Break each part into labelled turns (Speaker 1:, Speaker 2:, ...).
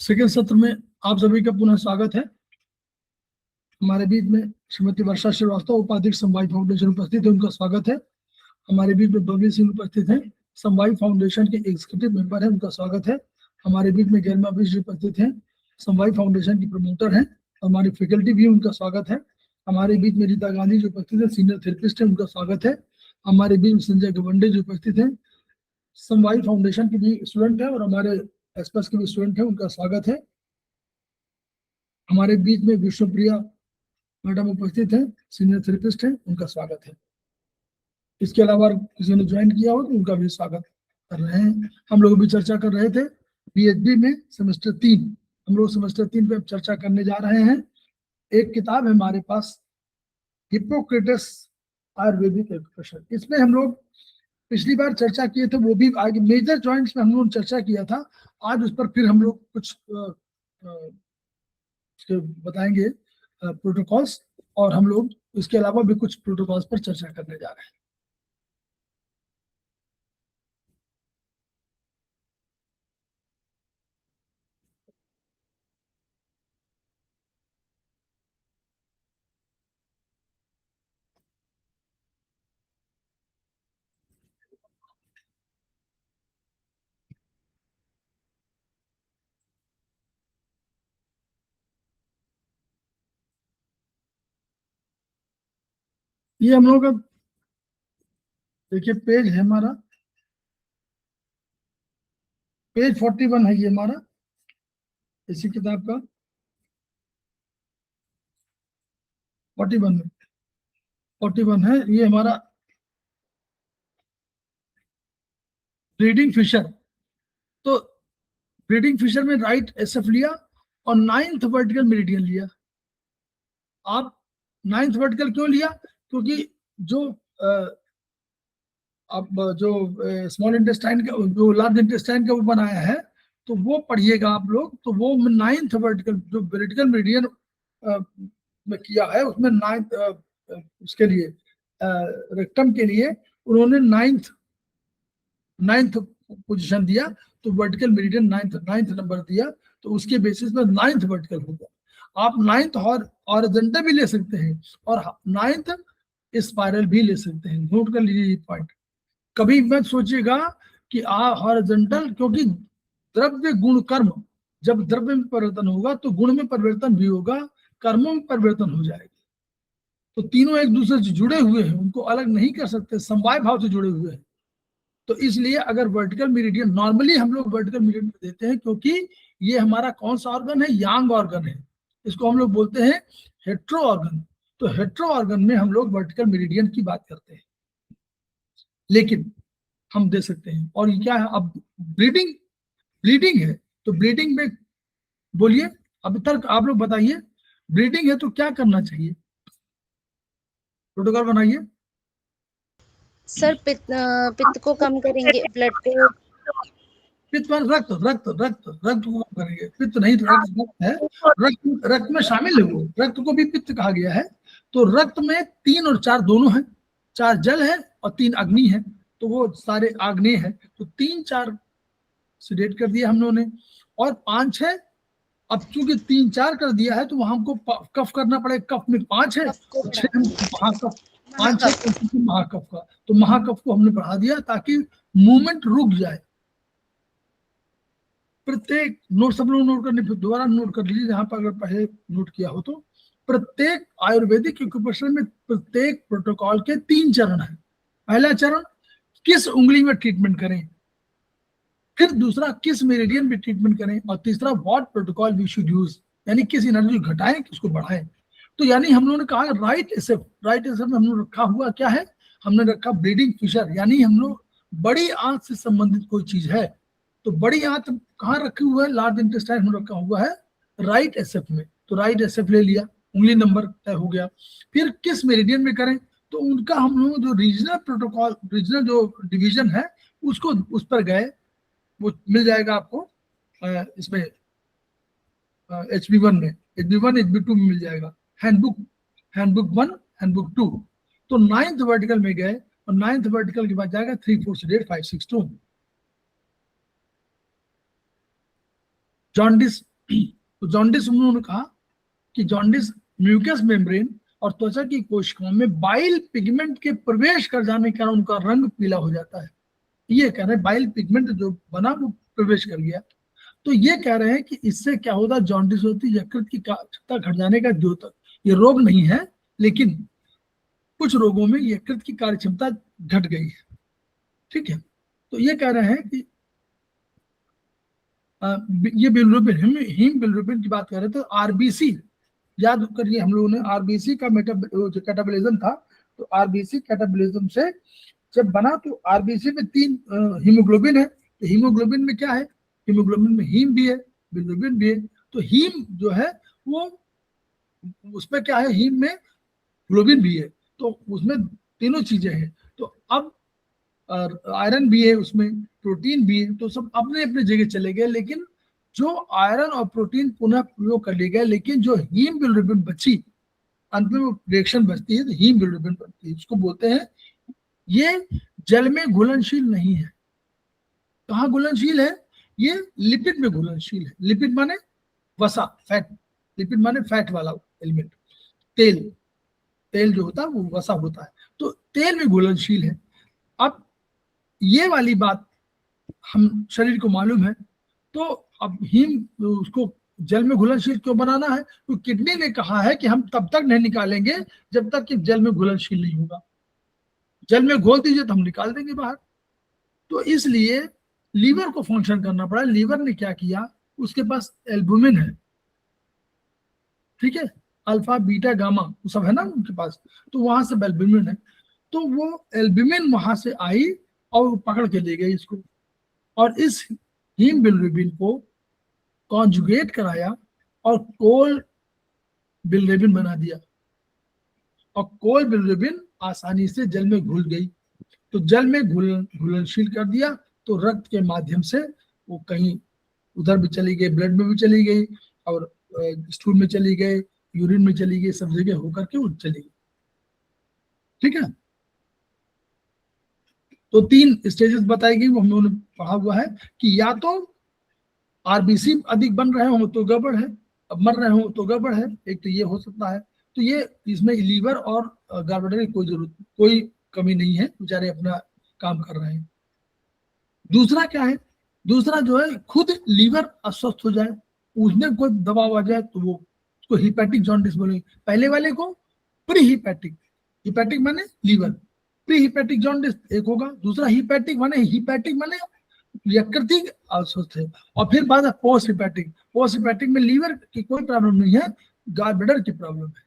Speaker 1: Second सत्र में आप सभी का पुनः स्वागत है। हमारे बीच में श्रीमती वर्षा श्रीवास्तव, उपाध्यक्ष समवाय फाउंडेशन उपस्थित है, उनका स्वागत है। हमारे बीच में बबली सिंह उपस्थित है, समवाय फाउंडेशन के एग्जीक्यूटिव मेंबर है, उनका स्वागत है। हमारे बीच में गरिमा मिश्र उपस्थित है, समवाय फाउंडेशन की प्रमोटर है, हमारी फैकल्टी भी, उनका स्वागत है। हमारे बीच में रीता गांधी जो उपस्थित है, सीनियर थेरेपिस्ट है, उनका स्वागत है। हमारे बीच में संजय गवंडे जो उपस्थित है, समवाय फाउंडेशन के भी स्टूडेंट है और हमारे एसपीएस के भी स्टूडेंट है, उनका स्वागत है। हमारे बीच में विष्णुप्रिया मैडम उपस्थित है, सीनियर थेरेपिस्ट है, उनका स्वागत है। इसके अलावा किसी ने ज्वाइन किया हो तो उनका भी स्वागत कर रहे हैं। हम लोग भी चर्चा कर रहे थे पीएचडी में सेमेस्टर 3, हम लोग सेमेस्टर 3 पे चर्चा करने जा रहे हैं। एक किताब है हमारे पास, हिप्पोक्रेटस आयुर्वेदिक एक्सप्रेशन। इसमें हम लोग पिछली बार चर्चा किए थे, वो भी आगे मेजर जॉइंट्स में हम लोग चर्चा किया था। आज उस पर फिर हम लोग कुछ बताएंगे प्रोटोकॉल्स, और हम लोग इसके अलावा भी कुछ प्रोटोकॉल्स पर चर्चा करने जा रहे हैं। ये हम लोग का देखिए पेज है हमारा, पेज 41 है ये हमारा इसी किताब का, 41 है ये हमारा ब्रीडिंग फिशर। तो ब्रीडिंग फिशर में राइट एसएफ लिया और 9th वर्टिकल मेरिडियन लिया। आप 9th वर्टिकल क्यों लिया? क्योंकि जो अब जो स्मॉल इंटेस्टाइन का, जो लार्ज इंटेस्टाइन का वो बनाया है, तो वो पढ़िएगा आप लोग। तो वो 9th वर्टिकल जो वर्टिकल मेरिडियन में किया है, उसमें 9th उसके लिए रेक्टम के लिए उन्होंने 9th पोजीशन दिया, तो वर्टिकल मेरिडियन 9th नंबर दिया, तो उसके बेसिस पर 9th वर्टिकल होगा। आप 9th और हॉरिजॉन्टल भी ले सकते हैं और 9th स्पाइरल भी ले सकते हैं। नोट कर लीजिए ये पॉइंट। कभी मत सोचिएगा कि हॉरिजॉन्टल, क्योंकि द्रव्य गुण कर्म, जब द्रव्य में परिवर्तन होगा तो गुण में परिवर्तन भी होगा, कर्मों में परिवर्तन हो जाएगा। तो तीनों एक दूसरे से जुड़े हुए हैं, उनको अलग नहीं कर सकते, समवाय भाव से जुड़े हुए हैं। तो इसलिए अगर वर्टिकल मेरिडियन, नॉर्मली हम लोग वर्टिकल मेरिडियन देते हैं क्योंकि ये हमारा कौन सा ऑर्गन है? यांग ऑर्गन है। इसको हम लोग बोलते हैं हेट्रो ऑर्गन। तो हेट्रो ऑर्गन में हम लोग वर्टिकल मेरिडियन की बात करते हैं, लेकिन हम दे सकते हैं। और ये क्या है? अब ब्रीडिंग है, तो ब्रीडिंग में बोलिए, अभी तक आप लोग बताइए, ब्रीडिंग है तो क्या करना चाहिए? प्रोटोकॉल बनाइए।
Speaker 2: सर पित्त को कम करेंगे, ब्लड को,
Speaker 1: पित्त रक्त रक्त रक्त रक्त को कम करेंगे। पित्त नहीं तो रक्त है, रक्त में शामिल है वो, रक्त को भी पित्त कहा गया है। तो रक्त में 3 और 4 दोनों है, 4 जल है और 3 अग्नि है, तो वो सारे आग्नेय है। तो 3 4 सिलेक्ट कर दिया हम लोगों ने, और 5 6। अब चूंकि 3 4 कर दिया है तो वहां हमको कफ करना पड़ेगा। कफ में 5 है, 6 महाकफ, 5 6 महाकफ का, तो महाकफ को हमने बढ़ा दिया ताकि मूवमेंट रुक जाए। प्रत्येक नोट, सब लोग नोट करने, फिर दोबारा नोट कर लीजिए जहां पर अगर पहले नोट किया हो तो। प्रत्येक आयुर्वेदिक एक्यूप्रेशर में प्रत्येक प्रोटोकॉल के 3 चरण है। पहला चरण, किस उंगली में ट्रीटमेंट करें, फिर दूसरा, किस मेरिडियन में ट्रीटमेंट करें, और तीसरा, what protocol we should use, यानी किस एनर्जी को घटाएं कि उसको बढ़ाएं। तो यानी हम लोगों ने कहा राइट एसएफ में हम लोग रखा हुआ क्या है? हमने रखा ब्रीडिंग फिशर, यानी हम लोग बड़ी आंत से संबंधित कोई चीज है। तो बड़ी आंत कहाँ रखी हुआ है? लार्ज इंटेस्टाइन में रखा हुआ है राइट एसएफ में। तो राइट एसएफ ले लिया, उंगली नंबर तय हो गया। फिर किस मेरिडियन में करें, तो उनका हम लोग जो रीजनल प्रोटोकॉल, रीजनल जो डिवीजन है उसको, उस पर गए, वो मिल जाएगा आपको इसमें HB1 में, HB1 HB2 में मिल जाएगा। Handbook 1, handbook 2। तो 9th वर्टिकल में गए और 9th वर्टिकल के बाद जाएगा 3 4 6 8 5 6 2। जॉन्डिस, तो जॉन्डिस उन्होंने कहा कि जॉन्डिस म्यूकस मेम्ब्रेन और त्वचा की कोशिकाओं में बाइल पिगमेंट के प्रवेश कर जाने के कारण उनका रंग पीला हो जाता है। ये कह रहे हैं बाइल पिगमेंट जो बना वो प्रवेश कर गया। तो ये कह रहे हैं कि इससे क्या होता, जॉन्डिस होती, यकृत की क्षमता घट जाने का द्योतक। ये रोग नहीं है, लेकिन कुछ रोगों में यकृत की कार्य क्षमता घट गई है। ठीक है, तो ये कह रहे हैं कि ये बिलिरुबिन, हीम बिलिरुबिन की बात कर रहे थे। आरबीसी याद करिए, हम लोगों ने आरबीसी का कैटाबॉलिज्म था। तो आरबीसी कैटाबॉलिज्म से जब बना तो आरबीसी में 3 हीमोग्लोबिन है। तो हीमोग्लोबिन में क्या है, हीमोग्लोबिन में हीम भी है, बिलिरुबिन भी है। तो हीम जो है वो उसमें क्या है, हीम में ग्लोबिन भी है, तो उसमें तीनों चीजें हैं। तो अब आयरन भी है उसमें, प्रोटीन भी है, तो सब अपने अपने जगह चले गए। लेकिन जो आयरन और प्रोटीन पुनः प्रयोग कर लिए गए, लेकिन जो हीम बिलिरुबिन बची, अंत में वो रिएक्शन बचती है तो हीम बिलिरुबिन बनती है। उसको बोलते हैं, ये जल में घुलनशील नहीं है। कहाँ घुलनशील है, ये लिपिड में घुलनशील है। लिपिड माने वसा, फैट। लिपिड माने फैट वाला एलिमेंट, तेल। तेल जो होता है वो वसा होता है, तो तेल में घुलनशील है। अब ये वाली बात हम शरीर को मालूम है, तो अब हीम उसको जल में घुलनशील क्यों बनाना है, तो किडनी ने कहा है कि हम तब तक नहीं निकालेंगे जब तक कि जल में घुलनशील नहीं होगा। जल में घोल दीजिए तो हम निकाल देंगे बाहर। तो इसलिए लीवर को फंक्शन करना पड़ा। लीवर ने क्या किया, उसके पास एल्बुमिन है, ठीक है, अल्फा बीटा गामा वो सब है ना उनके पास, तो वहां से एल्बुमिन है। तो वो एल्बुमिन वहां से आई और पकड़ के ले गई इसको, और इस हीम बिलिरुबिन को कॉन्जुगेट कराया और कोल बिलिरुबिन बना दिया। और कोल बिलिरुबिन आसानी से जल में घुल गई, तो जल में घुलनशील कर दिया। तो रक्त के माध्यम से वो कहीं उधर भी चली गई, ब्लड में भी चली गई, और स्टूल में चली गई, यूरिन में चली गई, सब जगह होकर के वो चली गई। ठीक है, तो 3 स्टेजेस बताई गई, वो हम लोगों ने पढ़ा हुआ है कि या तो आरबीसी अधिक बन रहे हो तो गड़बड़ है, अब मर रहे हो तो गड़बड़ है, एक तो ये हो सकता है। तो ये इसमें लीवर और गार्बेडर की कोई जरूरत, कोई कमी नहीं है, बेचारे अपना काम कर रहे हैं। दूसरा क्या है, दूसरा जो है खुद लीवर अस्वस्थ हो जाए, उसमें कोई दबाव आ जाए, तो वो उसको हिपैटिक जॉन्डिस बोलेंगे। पहले वाले को प्री हिपैटिक, हिपैटिक माने लीवर, प्री हिपैटिक जॉन्डिस एक होगा। दूसरा हिपैटिक माने यकृतिक अस्वस्थ है। और फिर बाद में पोस्ट हिपैटिक, पोस्ट हिपैटिक में लीवर की कोई प्रॉब्लम नहीं है, गार्बेडर की प्रॉब्लम है,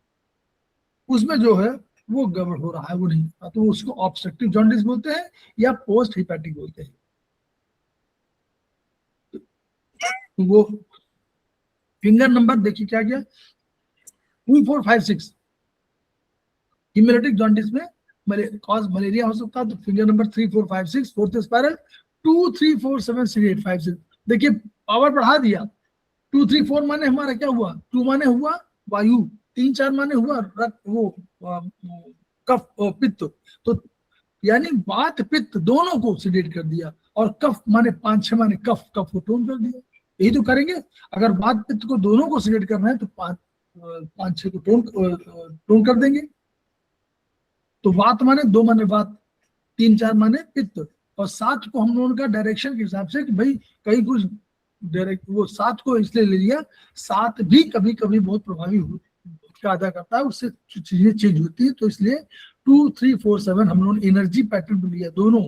Speaker 1: उसमें जो है वो गड़बड़ हो रहा है, वो नहीं, तो उसको ऑब्स्ट्रक्टिव जॉन्डिस बोलते हैं या पोस्ट हिपैटिक बोलते हैं। तो वो फिंगर नंबर देखिए क्या गया, 2 4 5 6 हिमोरेटिक जॉन्डिस में कॉज मलेरिया हो सकता है। तो फिंगर नंबर 3 4 5 6, फोर्थ स्पाइरल 2 3 4 7 6 8 5 6। देखिए पावर बढ़ा दिया। 2 3 4 माने हमारा क्या हुआ, 2 माने हुआ वायु, 3 4 माने हुआ रक्त, वो कफ पित्त। तो यानी वात पित्त दोनों को सिडेट कर दिया, और कफ माने 5 6 माने कफ, कफ को टोन कर दिया। यही तो करेंगे, अगर वात पित्त को दोनों को सिलेक्ट करना है तो 5 6 को टोन कर देंगे। तो वात माने 2 माने वात, 3 4 माने पित्त, और 7 को हम लोगों का डायरेक्शन के हिसाब से कि भाई कहीं कुछ डायरेक्ट, वो 7 को इसलिए ले लिया, 7 भी कभी कभी बहुत प्रभावी भूमिका अदा करता है, उससे चीजें चेंज होती है। तो इसलिए 2 3 4 7 हम लोगों ने एनर्जी पैटर्न पे लिया दोनों,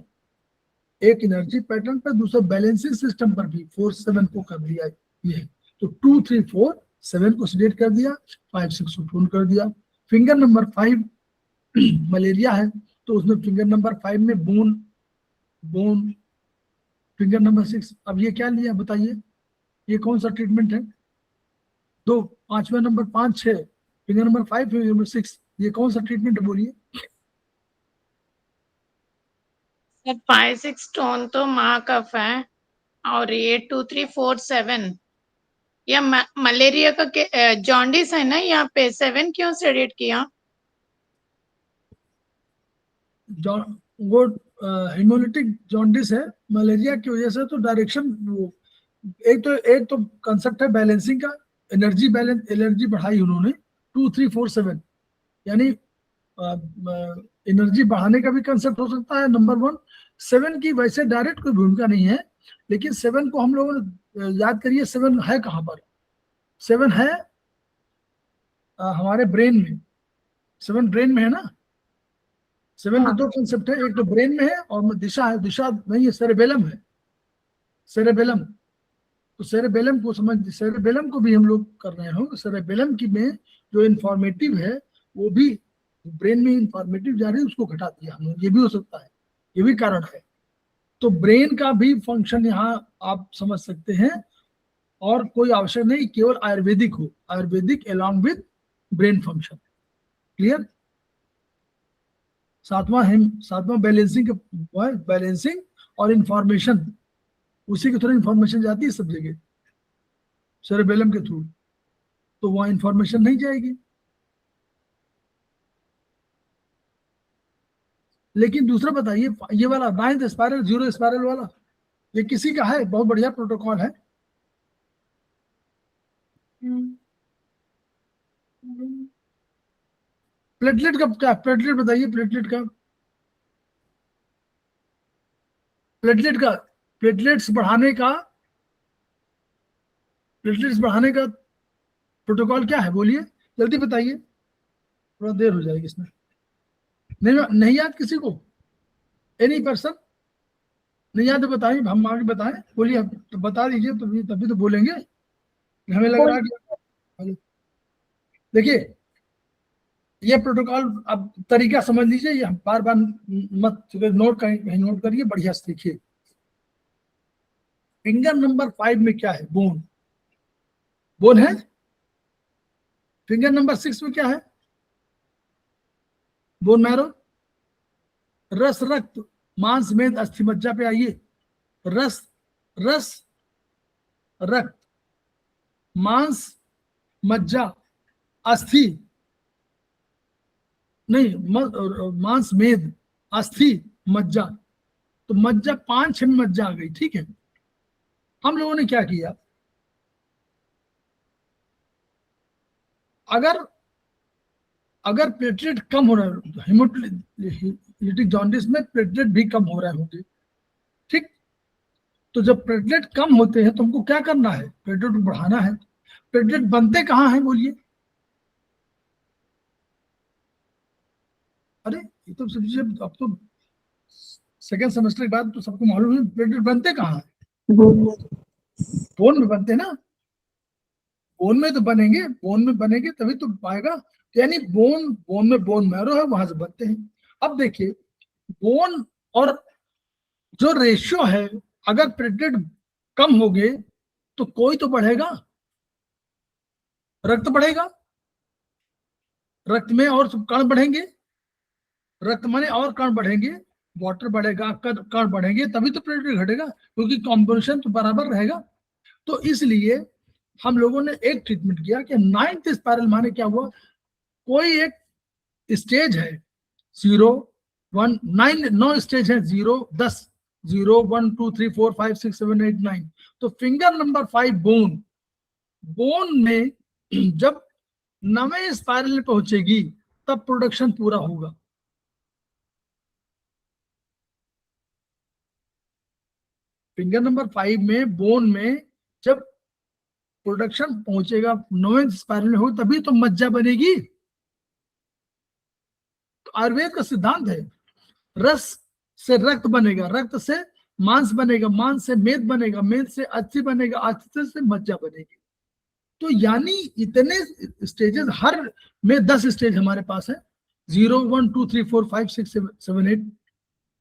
Speaker 1: एक एनर्जी पैटर्न पर, दूसरा बैलेंसिंग सिस्टम पर भी 4 7 को कर दिया ये। तो 2 3 4 7 को सिलेक्ट कर दिया, 5 6 को टोन कर दिया। फिंगर नंबर 5 मलेरिया है, तो उसमें फिंगर नंबर 5 में बोन, फिंगर नंबर 6। अब ये क्या लिया बताइए, ये कौन सा ट्रीटमेंट है, 2 5वां नंबर 5 6, फिंगर नंबर 5 फिंगर नंबर 6, ये कौन सा ट्रीटमेंट है बोलिए।
Speaker 3: सर 5 6 टोन तो महाकफ है, और ये 2 3 4 7 या मलेरिया का जॉन्डिस है ना, यहाँ पे 7 क्यों सेडेट किया।
Speaker 1: वो हेमोलिटिक जॉन्डिस है मलेरिया की वजह से, तो डायरेक्शन वो एक तो कंसेप्ट है बैलेंसिंग का, एनर्जी बैलेंस, एनर्जी बढ़ाई उन्होंने 2 3 4 7, यानी एनर्जी बढ़ाने का भी कंसेप्ट हो सकता है नंबर 1। 7 की वैसे डायरेक्ट कोई भूमिका नहीं है, लेकिन 7 को हम लोगों ने याद करिए 7 है कहाँ पर, 7 है हमारे ब्रेन में, 7 ब्रेन में है ना। 7 में
Speaker 2: हाँ।
Speaker 1: 2 कंसेप्ट है, एक तो ब्रेन में है और दिशा है, दिशा नहीं है, सेरेबेलम है, सेरेबेलम। तो सेरेबेलम को समझ, सेरेबेलम को भी हम लोग कर रहे हो, सेरेबेलम की में जो इंफॉर्मेटिव है वो भी ब्रेन में इंफॉर्मेटिव जा रही है, उसको घटा दिया हमने, ये भी हो सकता है, ये भी कारण है। तो ब्रेन का भी फंक्शन यहाँ आप समझ सकते हैं, और कोई आवश्यक नहीं केवल आयुर्वेदिक हो, Ayurvedic along with brain function. Clear. सातवां बैलेंसिंग, बैलेंसिंग और इंफॉर्मेशन, उसी के थ्रू इंफॉर्मेशन जाती है सब जगह सेरेबेलम के थ्रू, तो वहां इंफॉर्मेशन नहीं जाएगी। लेकिन दूसरा बताइए, ये वाला 9th स्पाइरल 0 स्पाइरल वाला, ये किसी का है, बहुत बढ़िया प्रोटोकॉल है। प्लेटलेट का क्या, प्लेटलेट बताइए, प्लेटलेट का, प्लेटलेट का, प्लेटलेट्स बढ़ाने का प्रोटोकॉल क्या है, बोलिए जल्दी बताइए, थोड़ा देर हो जाएगी इसमें। नहीं याद किसी को, एनी पर्सन नहीं याद तो बताइए, हम आगे बताएं, बोलिए आप, तो बता दीजिए, तभी तो बोलेंगे। हमें लग रहा है कि देखिए ये प्रोटोकॉल, अब तरीका समझ लीजिए, ये बार बार मत नोट कहीं नोट करिए, बढ़िया से देखिए। फिंगर नंबर 5 में क्या है, बोन, बोन है। फिंगर नंबर 6 में क्या है, बोन मैरो। रस रक्त मांस मेद अस्थि मज्जा पे आइए, रस रक्त मांस मज्जा अस्थि, नहीं मांस मेद अस्थि मज्जा, तो मज्जा 5 में मज्जा आ गई, ठीक है। हम लोगों ने क्या किया, अगर प्लेटलेट कम हो रहा है, हेमोलिटिक जॉन्डिस में प्लेटलेट भी कम हो रहे होंगे, ठीक। तो जब प्लेटलेट कम होते हैं तो हमको क्या करना है, प्लेटलेट को बढ़ाना है। प्लेटलेट बनते कहाँ हैं बोलिए, अरे ये तो समझिए, अब तो सेकेंड सेमेस्टर के बाद तो सबको मालूम है प्लेटलेट बनते कहाँ है, बोन में बनते हैं ना, बोन में तो बनेंगे, बोन में बनेंगे तभी तो पाएगा, यानी बोन में बोन मैरो है, वहां से बनते हैं। अब देखिए बोन और जो रेशियो है, अगर प्लेटलेट कम हो गए तो कोई तो बढ़ेगा, रक्त बढ़ेगा, रक्त में और कण बढ़ेंगे, रक्त माने और कण बढ़ेंगे, वाटर बढ़ेगा, कण बढ़ेंगे, तभी तो प्लेटलेट घटेगा, क्योंकि कॉम्पोजिशन तो बराबर रहेगा। तो इसलिए हम लोगों ने एक ट्रीटमेंट किया कि 9th स्पाइरल माने क्या हुआ, कोई एक स्टेज है 0 1 9, 9 स्टेज है, 0 10, 0 1 2 3 4 5 6 7 8 9। तो फिंगर नंबर 5 बोन में जब 9वें स्पाइरल पहुंचेगी तब प्रोडक्शन पूरा होगा। फिंगर नंबर 5 में बोन में जब प्रोडक्शन पहुंचेगा, 9वें स्पाइरल में हो, तभी तो मज्जा बनेगी। तो आयुर्वेद का सिद्धांत है, रस से रक्त बनेगा, रक्त से मांस बनेगा, मांस से मेद बनेगा, मेद से अस्थि बनेगा, अस्थि से मज्जा बनेगी। तो यानी इतने स्टेजेस, हर में 10 स्टेज हमारे पास है, 0 1 2 3 4 5 6 7 8।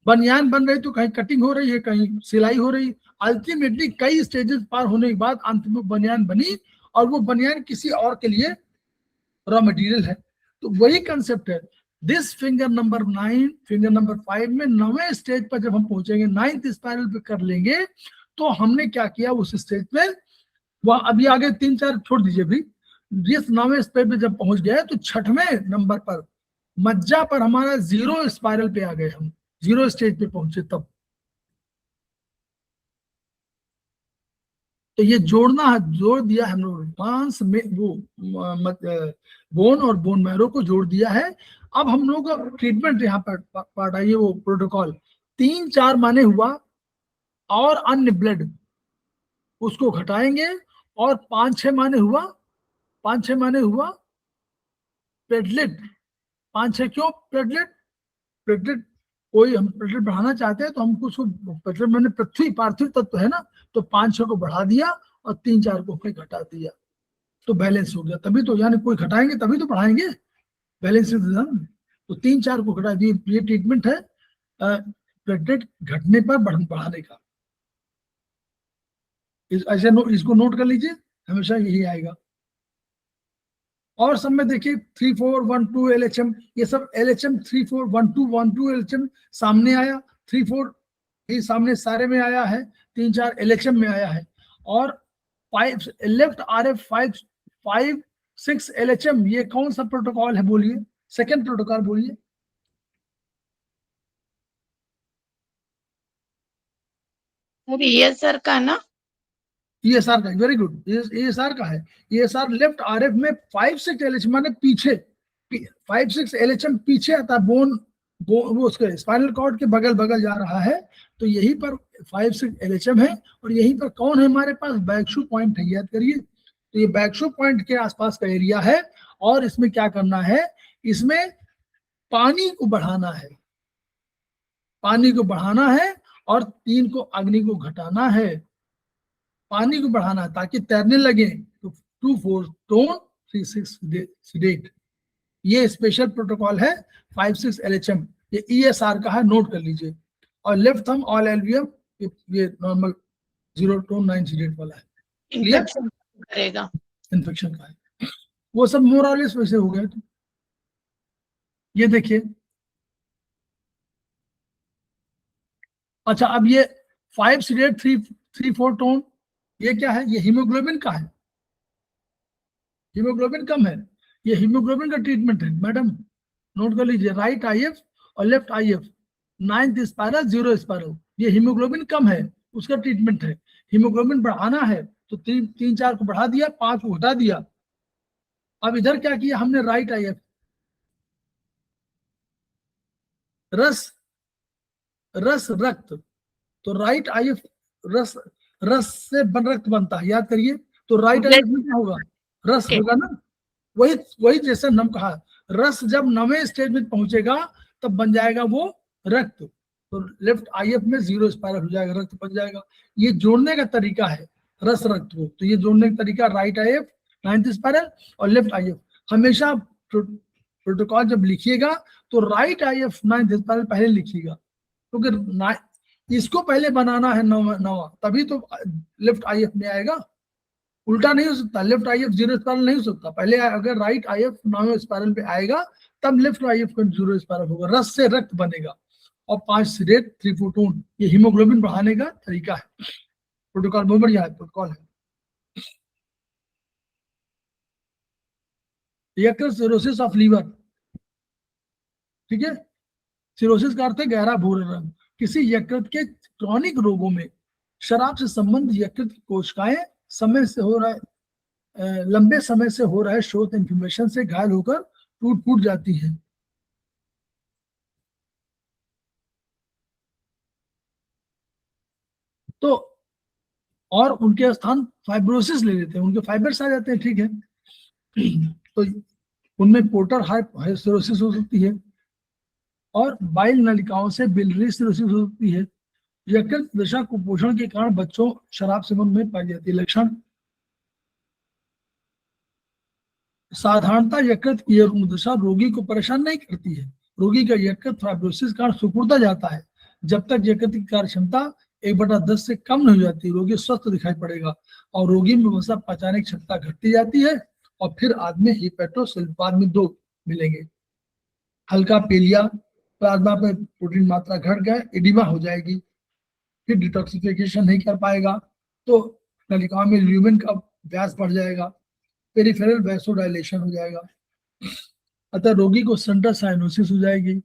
Speaker 1: बनियान बन रही तो कहीं कटिंग हो रही है, कहीं सिलाई हो रही, अल्टीमेटली कई स्टेजेस पार होने के बाद अंत में बनियान बनी, और वो बनियान किसी और के लिए रॉ मटेरियल है। तो वही कंसेप्ट है, this finger number 9, finger number 5 में 9वें स्टेज पर जब हम पहुंचेंगे, 9th स्पाइरल पे कर लेंगे, तो हमने क्या किया उस स्टेज पे, वह अभी आगे 3 4 छोड़ दीजिए भी, जिस 9वें स्टेज पे जब पहुंच गए तो 6वें नंबर पर मज्जा पर हमारा 0 स्पाइरल पे आ गए हम, जीरो स्टेज पे पहुंचे तब। तो ये जोड़ना है, जोड़ दिया है हम लोग मांस में वो बोन और बोन मैरो को जोड़ दिया है। अब हम लोग का ट्रीटमेंट यहाँ पर पार्ट आइए, वो प्रोटोकॉल 3-4 माने हुआ और अन्य ब्लड उसको घटाएंगे, और 5-6 माने हुआ, 5-6 माने हुआ प्लेटलेट। 5-6 क्यों प्लेटलेट? प्लेटलेट कोई हम प्लेटलेट बढ़ाना चाहते हैं तो हमको उसको, प्लेटलेट मैंने पृथ्वी पार्थिव तत्व है ना, तो 5-6 को बढ़ा दिया और 3-4 को फिर घटा दिया, तो बैलेंस हो गया। तभी तो, यानी कोई घटाएंगे तभी तो बढ़ाएंगे, बैलेंस तो 3-4 को घटा दिए। ये ट्रीटमेंट है प्लेटलेट घटने पर बढ़ाने का। ऐसे इसको नोट कर लीजिए, हमेशा यही आएगा। और सब में देखिए 3412 LHM, ये सब LHM 3412 LHM सामने आया, 34 ये सामने सारे में आया है, 3-4 LHM में आया है। और 5 लेफ्ट RF 5-6 LHM, ये कौन सा प्रोटोकॉल है बोलिए? सेकेंड प्रोटोकॉल बोलिए।
Speaker 3: ESR का ना?
Speaker 1: ESR का, वेरी गुड, ESR का है। ESR लेफ्ट RF में 5-6 LHM माने पीछे, 5-6 LHM पीछे आता है, बोन वो उसके स्पाइनल कॉर्ड के बगल बगल जा रहा है, तो यहीं पर 5-6 LHM है। और यहीं पर कौन है हमारे पास? बैकशू पॉइंट है, याद करिए। तो ये बैकशू पॉइंट के आसपास का एरिया है, और इसमें क्या करना है? इसमें पानी को बढ़ाना है, पानी को बढ़ाना है, और 3 को अग्नि को घटाना है। पानी को बढ़ाना है ताकि तैरने लगे, तो 2-4 टोन 3-6 सीडेट। ये स्पेशल प्रोटोकॉल है 5-6 LHM, ये ESR का है, नोट कर लीजिए। और लेफ्ट थंब ऑल LVM, ये नॉर्मल 0 टोन 9 सीडेट वाला है।
Speaker 3: इन्फेक्शन करेगा,
Speaker 1: इन्फेक्शन का है, वो सब मोरलेस वैसे हो गए। ये देखिए, अच्छा अब ये 5 सीडेट 3-4 टोन, ये क्या है? ये हीमोग्लोबिन का है, हीमोग्लोबिन कम है, ये हीमोग्लोबिन का ट्रीटमेंट है मैडम, नोट कर लीजिए। राइट IF और left IF, 9th spiral 0 spiral, ये हीमोग्लोबिन कम है, उसका ट्रीटमेंट है। हीमोग्लोबिन बढ़ाना है तो 3-4 को बढ़ा दिया, 5 को घटा दिया। अब इधर क्या किया हमने? राइट IF, रस रक्त, तो राइट IF रस, रस से रक्त बनता है, याद करिए। तो राइट IF में क्या होगा? रस होगा ना, वही वही जैसे हम कहा, रस जब 9वें स्टेज में पहुंचेगा तब बन जाएगा वो रक्त, तो लेफ्ट IF में 0 स्पाइरल हो जाएगा, रक्त बन जाएगा। ये जोड़ने का तरीका है रस रक्त को, तो ये जोड़ने का तरीका राइट IF 9th स्पाइरल और लेफ्ट IF। हमेशा प्रोटोकॉल जब लिखिएगा तो राइट IF 9th स्पाइरल पहले लिखिएगा, क्योंकि इसको पहले बनाना है नवा, तभी तो लेफ्ट IF में आएगा। उल्टा नहीं हो सकता, लेफ्ट IF 0 स्पाइरल नहीं हो सकता। पहले अगर राइट IF 9वें स्पाइरल पे आएगा तब लेफ्ट IF का 0 स्पाइरल होगा, रस से रक्त बनेगा। और 5 सीडेट 3-4 टोन, ये हीमोग्लोबिन बढ़ाने का तरीका है। प्रोटोकॉल बहुत बढ़िया है, प्रोटोकॉल है। यकृत सिरोसिस ऑफ लीवर, ठीक है, सिरोसिस का अर्थ है गहरा भूरा रंग। किसी यकृत के क्रॉनिक रोगों में शराब से संबंध यकृत की कोशिकाएं समय से हो रहा लंबे समय से हो रहे शोथ इन्फ्लेमेशन से घायल होकर टूट फूट जाती है। तो और उनके स्थान फाइब्रोसिस ले लेते हैं, उनके फाइबर्स आ जाते हैं, ठीक है। तो उनमें पोर्टर हाइसिरोसिस हो सकती है, और बाइल नलिकाओं से बिलियरी सिरोसिस हो सकती है। यकृत दशा कुपोषण के कारण बच्चों शराब सेवन में पाई जाती है। लक्षण, साधारणतः यकृत की यह दशा रोगी को परेशान नहीं करती है। रोगी का यकृत फाइब्रोसिस कारण सिकुड़ता जाता है। जब तक यकृत की कार्य क्षमता 1/10 से कम नहीं हो जाती, रोगी स्वस्थ दिखाई पड़ेगा, और रोगी में वसा पचाने की क्षमता घटती जाती है, और फिर आदमी हिपेटोसिल्फाद में 2 मिलेंगे। हल्का पीलिया, प्लाज्मा में प्रोटीन मात्रा घट गए, एडिमा हो जाएगी, फिर डिटॉक्सिफिकेशन नहीं कर पाएगा, तो नलिकाओं में ल्यूमेन का व्यास बढ़ जाएगा, पेरिफेरल वैसोडाइलेशन हो जाएगा। अतः रोगी को सेंट्रल साइनोसिस हो जाएगी,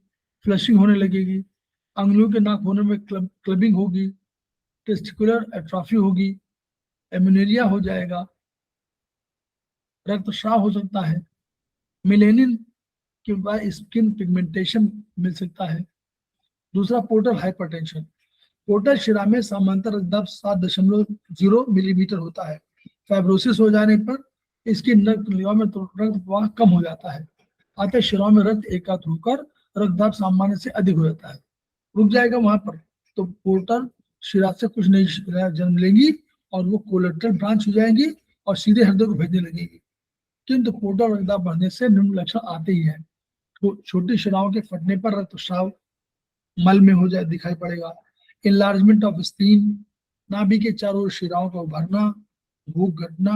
Speaker 1: फ्लशिंग होने लगेगी, अंगुलियों के नाखूनों में क्लबिंग होगी, टेस्टिकुलर एट्रोफी होगी, एमिनेलिया हो जाएगा, रक्तस्राव हो सकता है, मिलेनिन के बाद स्किन पिगमेंटेशन मिल सकता है। दूसरा पोर्टल हाइपरटेंशन। पोर्टल शिरा में समांतर रक्तदाब 7.0 मिलीमीटर होता है। फाइब्रोसिस हो जाने पर इसकी नलिकाओं में तो रक्त प्रवाह कम हो जाता है, अतः शिराओं में रक्त एकत्र होकर रक्तदाब सामान्य से अधिक हो जाता है, रुक जाएगा वहां पर। तो पोर्टल शिरा से कुछ नई शिराएं जन्म लेंगी और वो कोलेट्रल ब्रांच हो जाएंगी और सीधे हृदय को भेजने लगेगी। किंतु पोर्टल रक्तदाब बढ़ने से निम्न लक्षण आते ही हैं। तो छोटी शिराओं के फटने पर रक्तस्राव मल में हो जाए दिखाई पड़ेगा, इनलार्जमेंट ऑफ स्प्लीन, नाभि के चारों ओर शिराओं का उभरना, भूख घटना,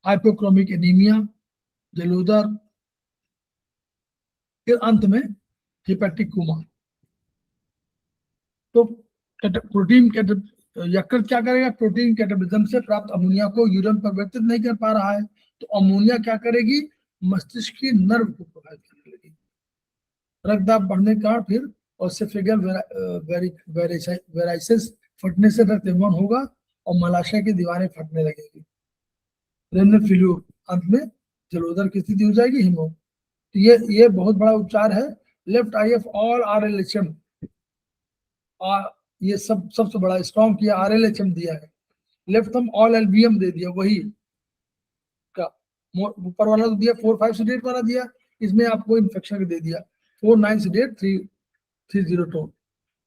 Speaker 1: हाइपोक्रोमिक एनीमिया, जलोदर, फिर अंत में हिपैटिक कोमा। तो प्रोटीन यकृत क्या करेगा? प्रोटीन कैटाबॉलिज्म से प्राप्त अमोनिया को यूरिन पर परिवर्तित नहीं कर पा रहा है, तो अमोनिया क्या करेगी? मस्तिष्क की नर्व को प्रभावित करने लगेगी। रक्तदाब बढ़ने का फिर ओसेफेगल वेराइसिस फटने से रक्त एवं होगा और मलाशय की दीवारें फटने लगेगी। रेनल फेल्यूर, अंत में जलोदर की स्थिति हो जाएगी, हिमो। तो ये बहुत बड़ा उपचार है। Left I F all RLHM, ये सबसे बड़ा स्ट्रॉन्ग किया, RLHM दिया है। लेफ्ट थंब ऑल LVM दे दिया, वही का ऊपर वाला तो दिया, 4-5 सीडेट वाला दिया, इसमें आपको इन्फेक्शन का दे दिया 4-9 सीडेट 3-0 टोन।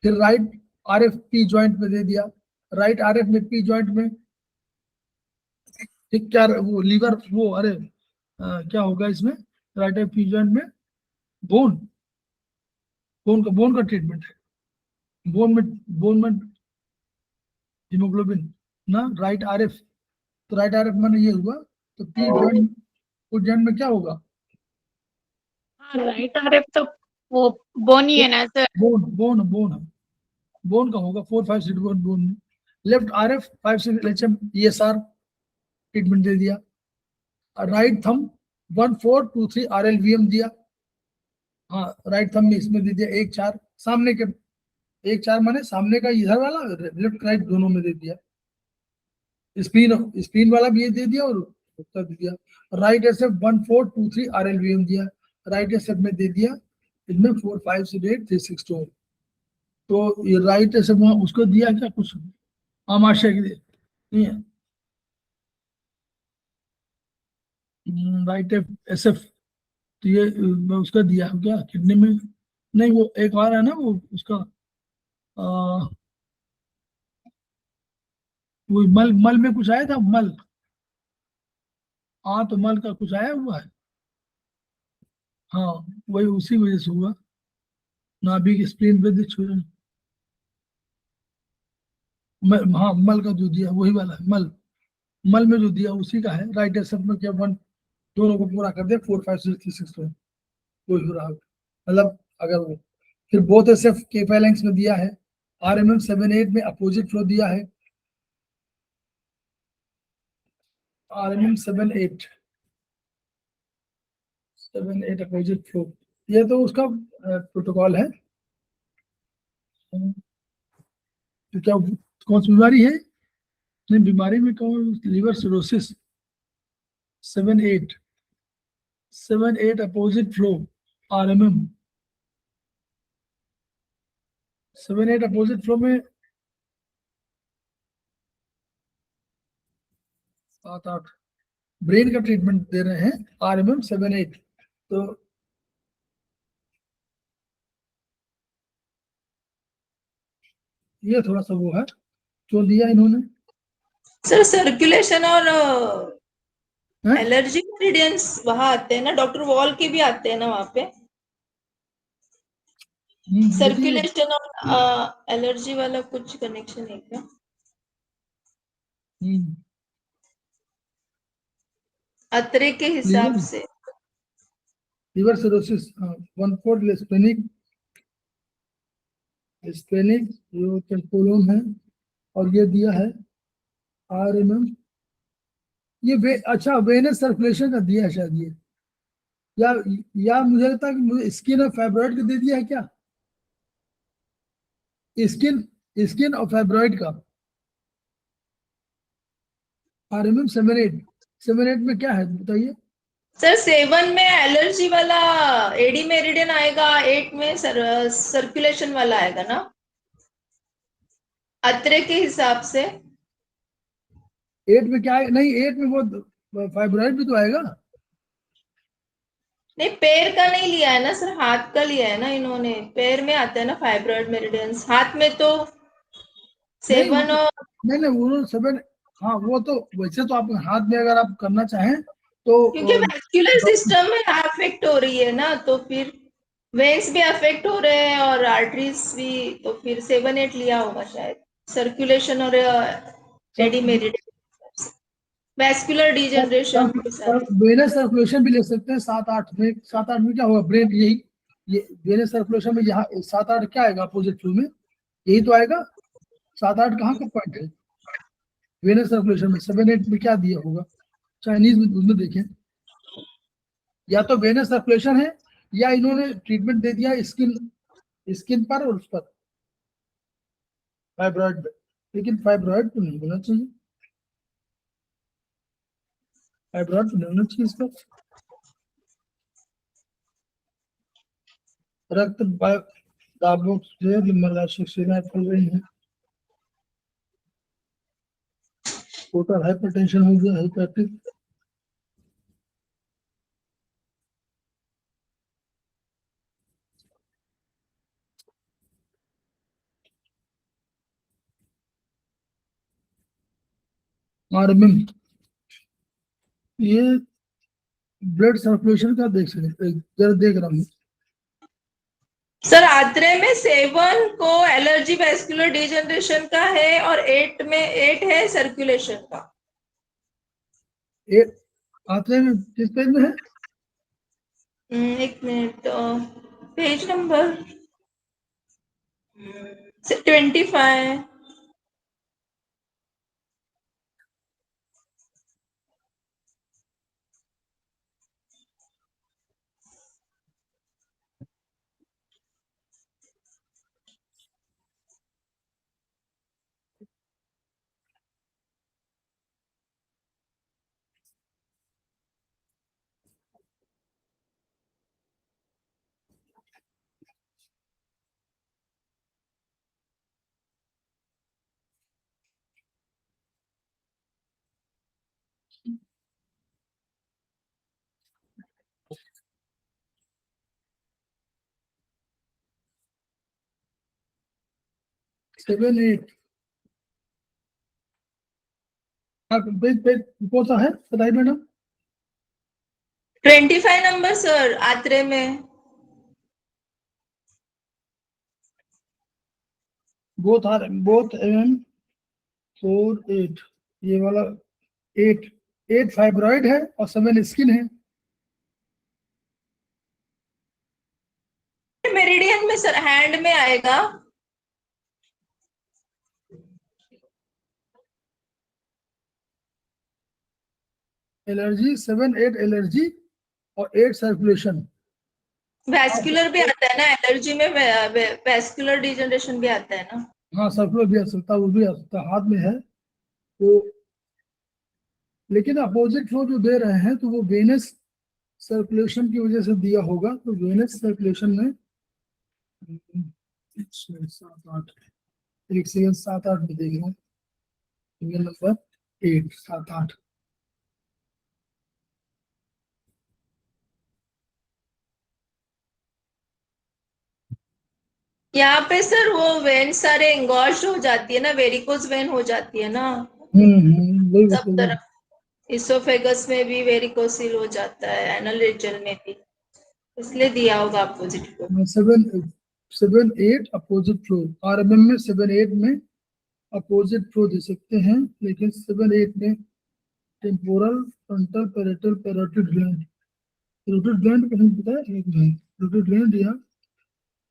Speaker 1: फिर राइट RF P जॉइंट में दे दिया, राइट RF में P जॉइंट में ठीक क्या वो लीवर वो अरे क्या होगा इसमें? राइट RF P जॉइंट में बोन का ट्रीटमेंट है। बोन में हीमोग्लोबिन ना, राइट RF, तो राइट RF माने ये हुआ, तो P जॉइंट में क्या होगा?
Speaker 3: राइट RF तो वो बोन ही है ना सर?
Speaker 1: बोन का होगा 4-5 सीट बोन में। Left RF 5-6 LHM ESR treatment दे दिया। राइट थंब 1-4-2-3 RLVM दिया। हाँ, राइट थंब में इसमें दे दिया 1-4, सामने के 1-4 माने सामने का इधर वाला, लेफ्ट राइट दोनों में दे दिया। स्पिन वाला भी ये दे दिया और उत्तर दे दिया। राइट SF 1-4-2-3 RLVM दिया, राइट SF में दे दिया, इसमें 4-5 सीडेट 3-6 टोन। तो ये राइट SF वहां उसको दिया क्या कुछ आमाशय के लिए नहीं है। राइट SF तो ये मैं उसका दिया क्या किडनी में? नहीं, वो एक और है ना वो उसका वो मल में कुछ आया था, मल। हाँ, तो मल का कुछ आया हुआ है। हाँ, वही उसी वजह से हुआ, नाभिक स्प्लीन पे हाँ, मल का जो दिया वही वाला है, मल में जो दिया उसी का है। राइट SF में क्या 1 दोनों को पूरा कर दिया 4-5-6 वही हो रहा, मतलब अगर वो। फिर बोथ SF के फैलेंक्स में दिया है। RMM 7-8 में अपोजिट फ्लो दिया है। RMM 7-8 अपोजिट फ्लो, ये तो उसका प्रोटोकॉल है। तो क्या कौन सी बीमारी है? नहीं, बीमारी में कौन? Liver cirrhosis. 7-8 opposite flow RMM 7-8 opposite flow में 7-8 ब्रेन का ट्रीटमेंट दे रहे हैं RMM 7-8। तो ये थोड़ा सा वो है जो दिया इन्होंने।
Speaker 4: सर सर्कुलेशन और एलर्जी इंग्रेडिएंट्स वहां आते हैं ना, डॉक्टर वॉल के भी आते हैं ना वहां पे? सर्कुलेशन और एलर्जी वाला कुछ कनेक्शन है क्या? अतरे के हिसाब से
Speaker 1: लिवर सिरोसिस 1-4 स्पेनिक जो टेम्पोलोन है, और ये दिया है RMM। ये अच्छा वेनस सर्कुलेशन का दिया है शायद ये, या मुझे लगता है कि मुझे स्किन और फाइब्रॉइड का दे दिया है क्या? स्किन स्किन और फाइब्रॉइड का RMM 7-8 में क्या है बताइए।
Speaker 4: सर 7 में एलर्जी वाला एडी मेरिडियन आएगा, 8 में सर्कुलेशन वाला आएगा ना, अत्रे के हिसाब से।
Speaker 1: 8 में क्या है? नहीं 8 में वो फाइब्रॉइड भी तो आएगा।
Speaker 4: नहीं, पैर का नहीं लिया है ना सर, हाथ का लिया है ना इन्होंने। पैर में आता है ना फाइब्रॉइड मेरिडियंस, हाथ में तो
Speaker 1: नहीं
Speaker 4: 7 और
Speaker 1: नहीं नहीं वो 7, हाँ वो तो वैसे तो आप हाथ में अगर आप करना चाहें तो
Speaker 4: क्योंकि वैस्कुलर सिस्टम में अफेक्ट हो रही है ना, तो फिर वेन्स भी अफेक्ट हो रहे हैं और आर्टरीज भी, तो फिर 7-8 लिया होगा शायद, सर्कुलेशन और एडी मेरिडियन, वैस्कुलर डिजनरेशन के साथ।
Speaker 1: वेनस सर्कुलेशन भी ले सकते हैं 7-8 में क्या होगा ब्रेन, यही ये वेनस सर्कुलेशन में यहाँ 7-8 क्या आएगा अपोजिट फ्लो में, यही तो आएगा। 7-8 कहाँ का पॉइंट है वेनस सर्कुलेशन में? 7-8 में क्या दिया होगा चाइनीज में, उसमें देखें, या तो वेनस सर्कुलेशन है या इन्होंने ट्रीटमेंट दे दिया स्किन पर और उस पर फाइब्रॉइड पे, लेकिन फाइब्रॉइड तो नहीं होना चाहिए, फाइब्रॉइड तो नहीं होना चाहिए इस पर। रक्त दाबों से शिक्षाएं फैल रही हैं, टोटल हाइपरटेंशन हो गया, हाइपरटिक, RMM ये ब्लड सर्कुलेशन का देख सकते, जरा देख रहा हूँ।
Speaker 4: सर आत्रे में 7 को एलर्जी वैस्कुलर डिजनरेशन का है और 8 है सर्कुलेशन का।
Speaker 1: आते में किस पेज में है?
Speaker 4: एक minute, page number 25।
Speaker 1: Seven eight page page कौन सा है बताइए मैडम।
Speaker 4: 25 नंबर सर आत्रे में।
Speaker 1: बोथ MM 4-8, ये वाला 8 फाइब्रॉइड है और 7 स्किन है।
Speaker 4: मेरिडियन में सर हैंड में आएगा।
Speaker 1: एलर्जी 7-8 एलर्जी और 8 सर्कुलेशन।
Speaker 4: वैस्कुलर भी आता है ना एलर्जी में, वैस्कुलर डिजनरेशन भी आता है ना।
Speaker 1: हाँ सर्कुलर भी आ सकता है, वो भी आ सकता है, हाथ में है तो। लेकिन अपोजिट फ्लो जो दे रहे हैं तो वो वेनस सर्कुलेशन की वजह से दिया होगा, तो वेनस सर्कुलेशन में 7-8, एक सेकंड 7-8 में देख रहा हूँ, सिंगल नंबर 8 7-8।
Speaker 4: यहाँ पे सर वो वेन सारे इंगॉश हो जाती है ना, वेरिकोज वेन हो जाती है ना
Speaker 1: वही
Speaker 4: सब
Speaker 1: बताइए।
Speaker 4: तरफ। इसोफेगस में भी वेरिकोसिल हो जाता है, एनल रीजन में भी, इसलिए दिया होगा अपोजिट को।
Speaker 1: 7-8 अपोजिट फ्लो, RMM में 7-8 में अपोजिट फ्लो दे सकते हैं, लेकिन 7-8 में temporal frontal parietal parotid gland, parotid gland कहीं पता है? एक मिनट, पैरोटिड ग्लैंड या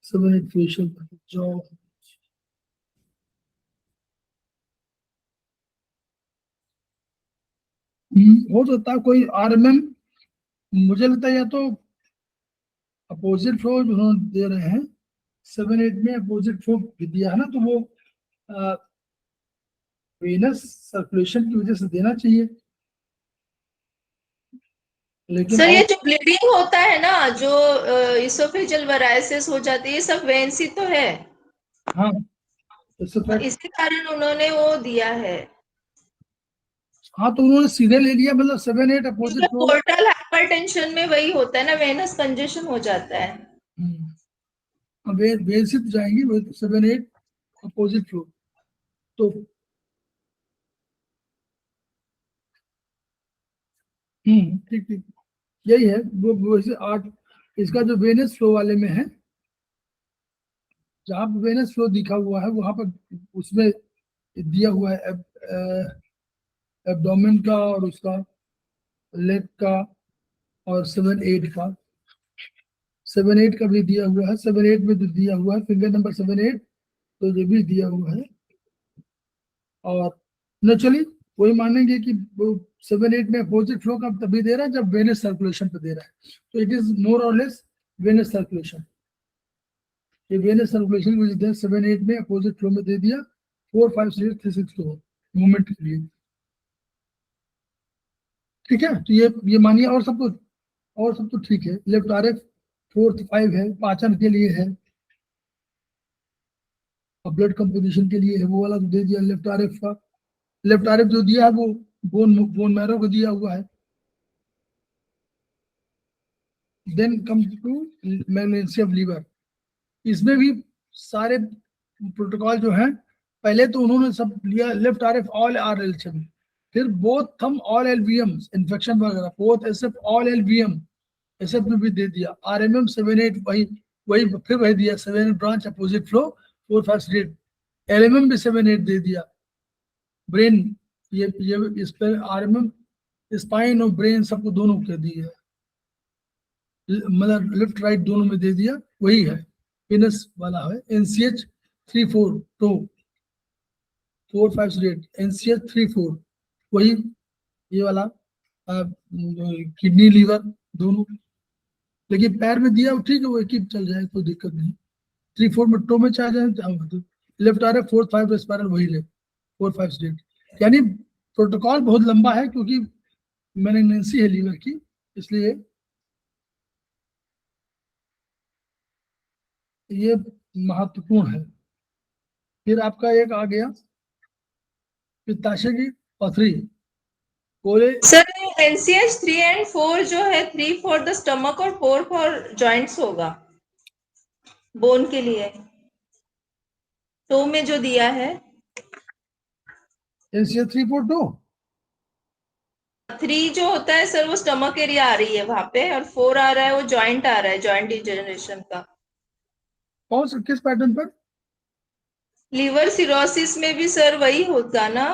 Speaker 1: 7-8 फेशियल जॉ। हो सकता है कोई RMM, मुझे लगता है या तो अपोजिट फ्लो जो दे रहे हैं 7-8 में अपोजिट फ्लो दिया है ना, तो वो वेनस सर्कुलेशन की वजह से देना चाहिए, लेकिन
Speaker 4: सर ये
Speaker 1: और
Speaker 4: जो ब्लीडिंग होता है ना, जो इसोफेजियल वेराइसिस हो जाती है, ये सब वेन्स ही तो है।
Speaker 1: हाँ इससे फैक्ट,
Speaker 4: इसी कारण उन्होंने वो दिया है।
Speaker 1: हाँ तो उन्होंने सीधे ले लिया, मतलब 7-8 अपोजिट
Speaker 4: तो
Speaker 1: फ्लो।
Speaker 4: पोर्टल हाइपरटेंशन में वही होता है ना, वेनस कंजेशन हो जाता है।
Speaker 1: वे वेन से तो जाएंगी वो, 7-8 अपोजिट फ्लो। तो ठीक ठीक, यही है वो वैसे 8। इसका जो वेनस फ्लो वाले में है, जहाँ पे वेनस फ्लो दिखा हुआ है वहां पर उसमें दिया हुआ है एब्डोमेन का और उसका लेग का और 7-8 का। 7-8 का भी दिया हुआ है, 7-8 में जो दिया हुआ है फिंगर नंबर 7-8, तो ये भी दिया हुआ है। और नेचुरली वही मानेंगे कि वो 7-8 में अपोजिट फ्लो का तभी दे रहा है जब वेनस सर्कुलेशन पे दे रहा है, तो इट इज मोर और लेस वेनस सर्कुलेशन। ये वेनस सर्कुलेशन की वजह से 7-8 में अपोजिट फ्लो में दे दिया, 4 5 6 3 6 2 मूवमेंट के लिए। ठीक है, तो ये मानिए, और सब तो ठीक है। लेफ्ट आर एफ 4 5 है, पाचन के लिए है और ब्लड कंपोजिशन के लिए है, वो वाला तो दे दिया लेफ्ट आर एफ का। लेफ्ट आर एफ जो दिया है वो बोन मैरो को दिया हुआ है। Then come to magnesium liver, इसमें भी सारे प्रोटोकॉल जो है, पहले तो उन्होंने सब लिया left R F all R L, फिर both thumb all L V M infection वगैरह, both S F all L V M S F में भी दे दिया। आर एम एम 7-8 वही वही फिर वही दिया, 7 branch opposite flow 4 5 8। L M M भी 7-8 दे दिया। ब्रेन, ये इस पर आर एम एम स्पाइन और ब्रेन सबको दोनों के दिए, मतलब लेफ्ट राइट दोनों में दे दिया, वही है विनस वाला है। एनसीएच 3-4 टो 4 5 8, एनसीएच 3-4 वही, ये वाला किडनी लीवर दोनों। लेकिन पैर में दिया ठीक है, वो एक ही चल जाए, कोई दिक्कत नहीं। 3-4 में टो में चाह जाए तो लेफ्ट आ रहे 4 5 स्पाइरल वही रहे 4 5 8। यानी प्रोटोकॉल बहुत लंबा है क्योंकि मैलिग्नेंसी है लीवर की, इसलिए ये महत्वपूर्ण है। फिर आपका एक आ गया पित्ताशय की पथरी, कोले।
Speaker 4: सर एनसीएच 3 एंड 4 जो है, 3 फॉर द स्टमक और 4 फॉर जॉइंट्स होगा बोन के लिए, तो में जो दिया है।
Speaker 1: एनसीएच 3-4-2
Speaker 4: 3 जो होता है सर वो स्टमक एरिया आ रही है वहां पे, और 4 आ रहा है वो जॉइंट आ रहा है, जॉइंट डिजेनरेशन का।
Speaker 1: कौन सा किस पैटर्न पर?
Speaker 4: लीवर सिरोसिस में भी सर वही होगा ना,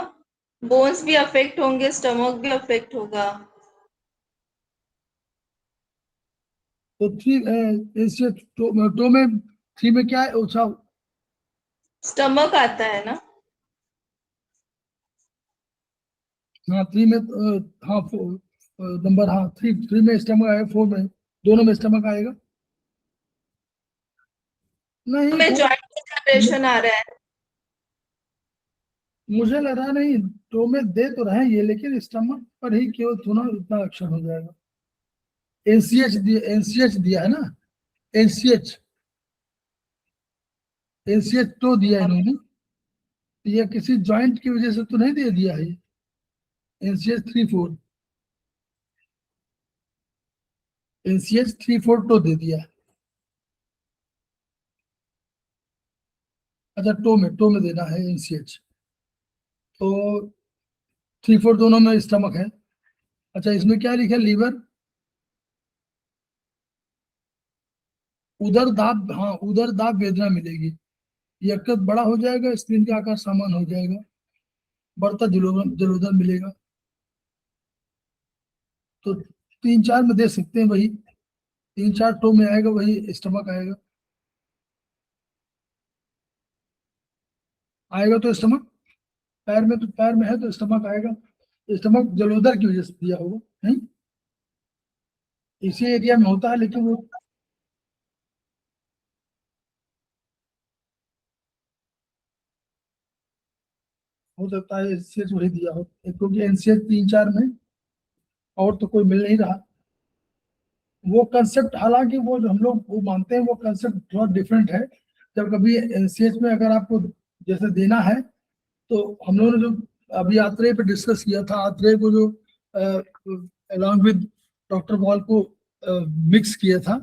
Speaker 4: बोन्स भी अफेक्ट होंगे, स्टमक भी अफेक्ट होगा।
Speaker 1: तो 3 एनसीएच टो में 3 में क्या है? अच्छा
Speaker 4: स्टमक आता है ना।
Speaker 1: हाँ 3 में हाँ नंबर, हाँ 3 में स्टमक आएगा, 4 में दोनों में स्टमक आएगा। नहीं
Speaker 4: में जॉइंट डिजेनरेशन आ रहा है।
Speaker 1: मुझे लग रहा नहीं, टो में दे तो रहे हैं ये, लेकिन स्टमक पर ही केवल थोड़ा इतना एक्शन हो जाएगा। एनसीएच दिया है ना, एनसीएच एनसीएच तो दिया है इन्होंने, ये किसी जॉइंट की वजह से तो नहीं दे दिया है। एनसीएच 3-4, एनसीएच 3-4 तो दे दिया है। अच्छा टो में देना है एनसीएच, तो 3-4 दोनों में स्टमक है। अच्छा इसमें क्या लिखा है? लीवर, उदर दाब, हाँ उदर दाब वेदना मिलेगी, यकृत बड़ा हो जाएगा, स्क्रीन का आकार समान हो जाएगा, बढ़ता जलोदर मिलेगा। तो 3-4 में दे सकते हैं, वही 3-4 टो में आएगा, वही स्टमक आएगा। आएगा तो स्टमक, पैर में तो पैर में है तो स्टमक आएगा। स्टमक जलोदर की वजह से दिया होगा, नहीं इसी एरिया में होता है, लेकिन वो हो सकता है एनसीएच वही दिया हो, क्योंकि एनसीएच 3-4 में और तो कोई मिल नहीं रहा। वो कंसेप्ट, हालांकि वो जो हम लोग वो मानते हैं वो कंसेप्ट थोड़ा डिफरेंट है। जब कभी एनसीएच में अगर आपको जैसे देना है, तो हम लोगों ने जो अभी आत्रेय पे डिस्कस किया था, आत्रेय को जो अलॉन्ग विद डॉक्टर बॉल को मिक्स किया था,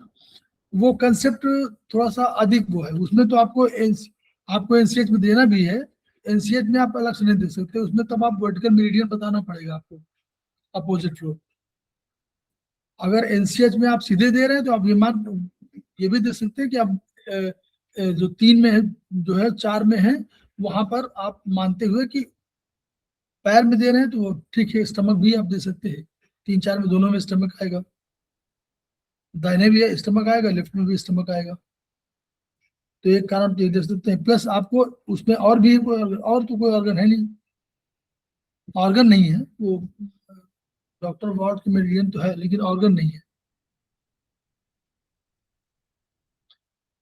Speaker 1: वो कंसेप्ट थोड़ा सा अधिक वो है। उसमें तो आपको एनसीएच में देना भी है, एनसीएच में आप अलग से नहीं दे सकते, उसमें तब आप वर्टिकल मेरिडियन बताना पड़ेगा आपको, अपोजिट फ्लो। अगर एनसीएच में आप सीधे दे रहे हैं तो आप ये भी दे सकते हैं कि आप जो 3 में है, जो है 4 में है, वहां पर आप मानते हुए कि पैर में दे रहे हैं तो ठीक है, स्टमक भी आप दे सकते हैं। 3-4 में दोनों में स्टमक आएगा, दाहिने भी स्टमक आएगा, लेफ्ट में भी स्टमक आएगा। तो एक कारण तो ये दे सकते हैं, प्लस आपको उसमें और भी और तो कोई ऑर्गन है नहीं, ऑर्गन नहीं है वो। डॉक्टर वॉर्ड की मेरिडियन तो है लेकिन ऑर्गन नहीं है।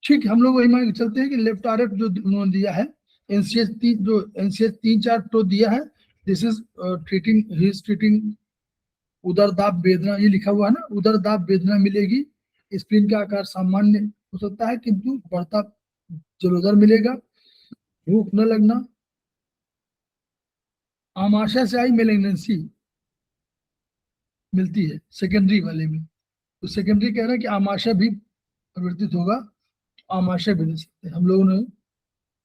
Speaker 1: ठीक है, हम लोग वही मान के चलते हैं कि लेफ्ट आरएफ जो उन्होंने दिया है, एनसीएच 3-4 तो दिया है, this is treating, he is treating उदर दाब वेदना, ये लिखा हुआ है ना, उदर दाब वेदना मिलेगी, स्प्लीन का आकार सामान्य हो सकता है किंतु बढ़ता जलोदर मिलेगा, भूख न लगना, आमाशय से आई मेलिग्नेंसी मिलती है सेकेंडरी वाले में। तो सेकेंडरी कह रहे हैं कि आमाशय भी परिवर्तित होगा, आमाशय भी दे सकते हैं, हम लोगों ने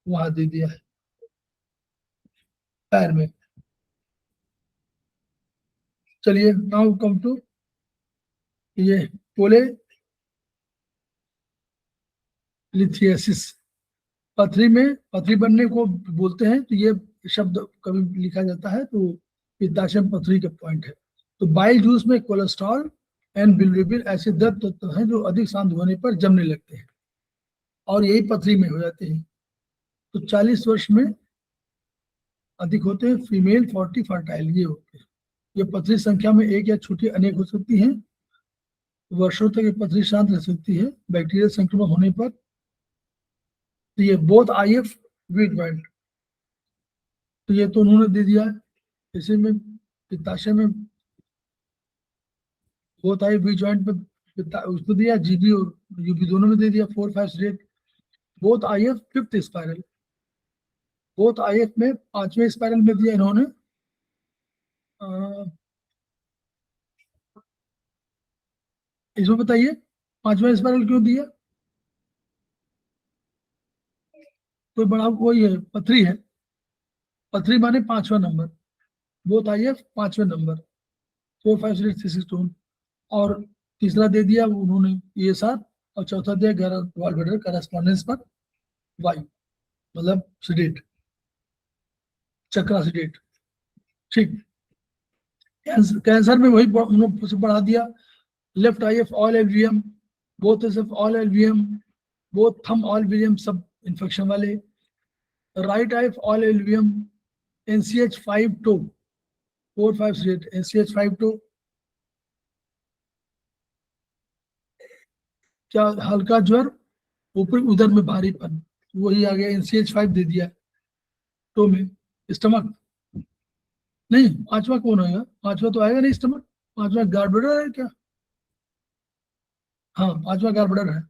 Speaker 1: वहां दे दिया है पैर में। चलिए नाउ कम टू ये पोले लिथियसिस, पथरी में पथरी बनने को बोलते हैं। तो ये शब्द कभी लिखा जाता है तो पित्ताशय पथरी का पॉइंट है। तो बाइल जूस में कोलेस्ट्रॉल एंड बिलिरुबिन ऐसे 10 तत्व हैं जो अधिक शांत होने पर जमने लगते हैं और यही पथरी में हो जाते हैं। तो 40 वर्ष में अधिक होते हैं, फीमेल 40 फर्टाइल ये होते हैं। ये पथरी संख्या में एक या छोटी अनेक हो सकती हैं, वर्षों तक ये पथरी शांत रह सकती है बैक्टीरियल संक्रमण होने पर। तो ये बोथ आईएफ वी ज्वाइंट, तो ये तो उन्होंने दे दिया है। इसी में पित्ताशय में बोथ आई वी ज्वाइंट पे उसको दिया, जीबी और यूबी दोनों में दे दिया 4, 5, 8। Both if 5th spiral, both if में 5वें स्पाइरल में दिया इन्होंने। इसमें बताइए 5वां स्पाइरल क्यों दिया? कोई बड़ा कोई है, पथरी है, पथरी माने 5वां नंबर, बोथ आईएफ 5वें नंबर, 4, 5, 6 स्टोन। और तीसरा दे दिया उन्होंने ये 7, और चौथा दिया गॉलब्लैडर करस्पॉन्डेंस पर वायु, मतलब सिडेट, चक्रा सिडेट। ठीक, कैंसर में वही बढ़ा दिया, left IF all LVM, both SF all LVM, both thumb all LVM सब इन्फेक्शन वाले, right IF all LVM, NCH 5 to 4, 5, 8, NCH 5 to. क्या हल्का ज्वर, ऊपरी उदर में भारीपन, वही आ गया, एनसीएच 5 दे दिया टो में। स्टमक नहीं, 5वां कौन आएगा? 5वां तो आएगा नहीं स्टमक, 5वां गॉलब्लैडर है क्या? हाँ 5वां गॉलब्लैडर है।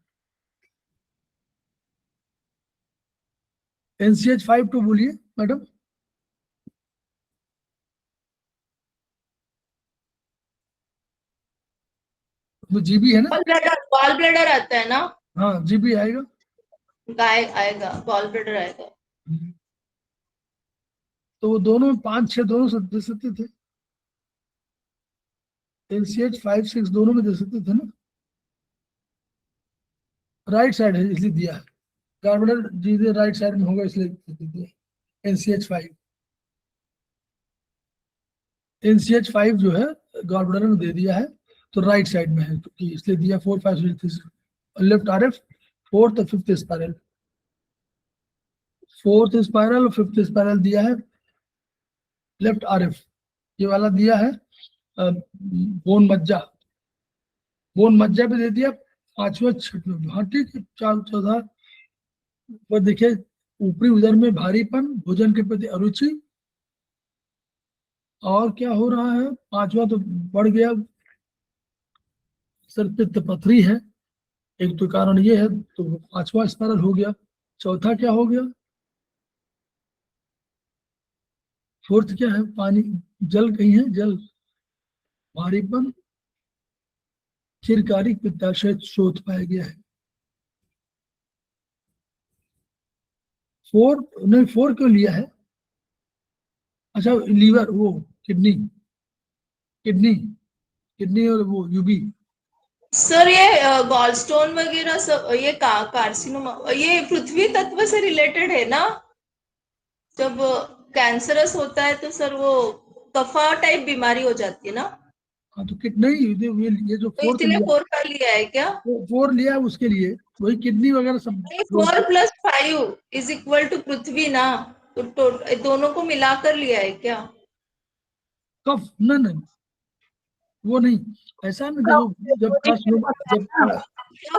Speaker 1: एनसीएच 5 टू बोलिए मैडम। वो जीबी है ना?
Speaker 4: गॉल ब्लैडर आता है ना?
Speaker 1: हाँ जीबी आएगा,
Speaker 4: गाय आएगा, गॉल ब्लैडर आएगा।
Speaker 1: तो वो दोनों 5, 6 दोनों दे सकते थे, एनसीएच 5, 6 दोनों में दे सकते थे ना। राइट साइड है इसलिए दिया है, गॉलब्लैडर जी राइट साइड में होगा इसलिए दिया एनसीएच 5। एनसीएच 5 जो है गॉलब्लैडर में दे दिया है तो राइट साइड में है, तो इसलिए दिया 4, 5, 6। लेफ्ट आरएफ 4th और 5th स्पाइरल, 4th स्पाइरल और 5th स्पाइरल दिया है लेफ्ट आरएफ। ये वाला दिया है बोन मज्जा, बोन मज्जा पे दे दिया 5वां 6वां। हाँ ठीक है, 4, 14 पर देखिए ऊपरी उदर में भारीपन, भोजन के प्रति अरुचि, और क्या हो रहा है? पांचवा तो बढ़ गया, सर पित्त पथरी है, एक तो कारण ये है, तो पांचवा स्पाइरल हो गया। चौथा क्या हो गया? फोर्थ क्या है? पानी, जल कहीं है, जल, भारीपन, चिरकारी पित्ताशय शोथ पाया गया है। फोर नहीं, फोर क्यों लिया है? अच्छा लीवर, वो किडनी, किडनी किडनी और वो यूबी।
Speaker 4: सर ये गॉल स्टोन वगैरह सब, ये कार्सिनोमा, ये पृथ्वी तत्व से रिलेटेड है ना? जब कैंसरस होता है तो सर वो कफा टाइप बीमारी हो जाती है ना?
Speaker 1: हाँ तो किडनी, ये जो
Speaker 4: तो
Speaker 1: फोर्थ
Speaker 4: इसलिए
Speaker 1: लिया,
Speaker 4: 4 का लिया है क्या?
Speaker 1: वो फोर लिया है उसके लिए, वही किडनी वगैरह सब।
Speaker 4: 4+5 इज इक्वल टू पृथ्वी ना, तो दोनों को मिलाकर लिया है क्या?
Speaker 1: कफ न, नहीं वो नहीं, ऐसा ना, देखो जब जब
Speaker 4: कफ
Speaker 1: नहीं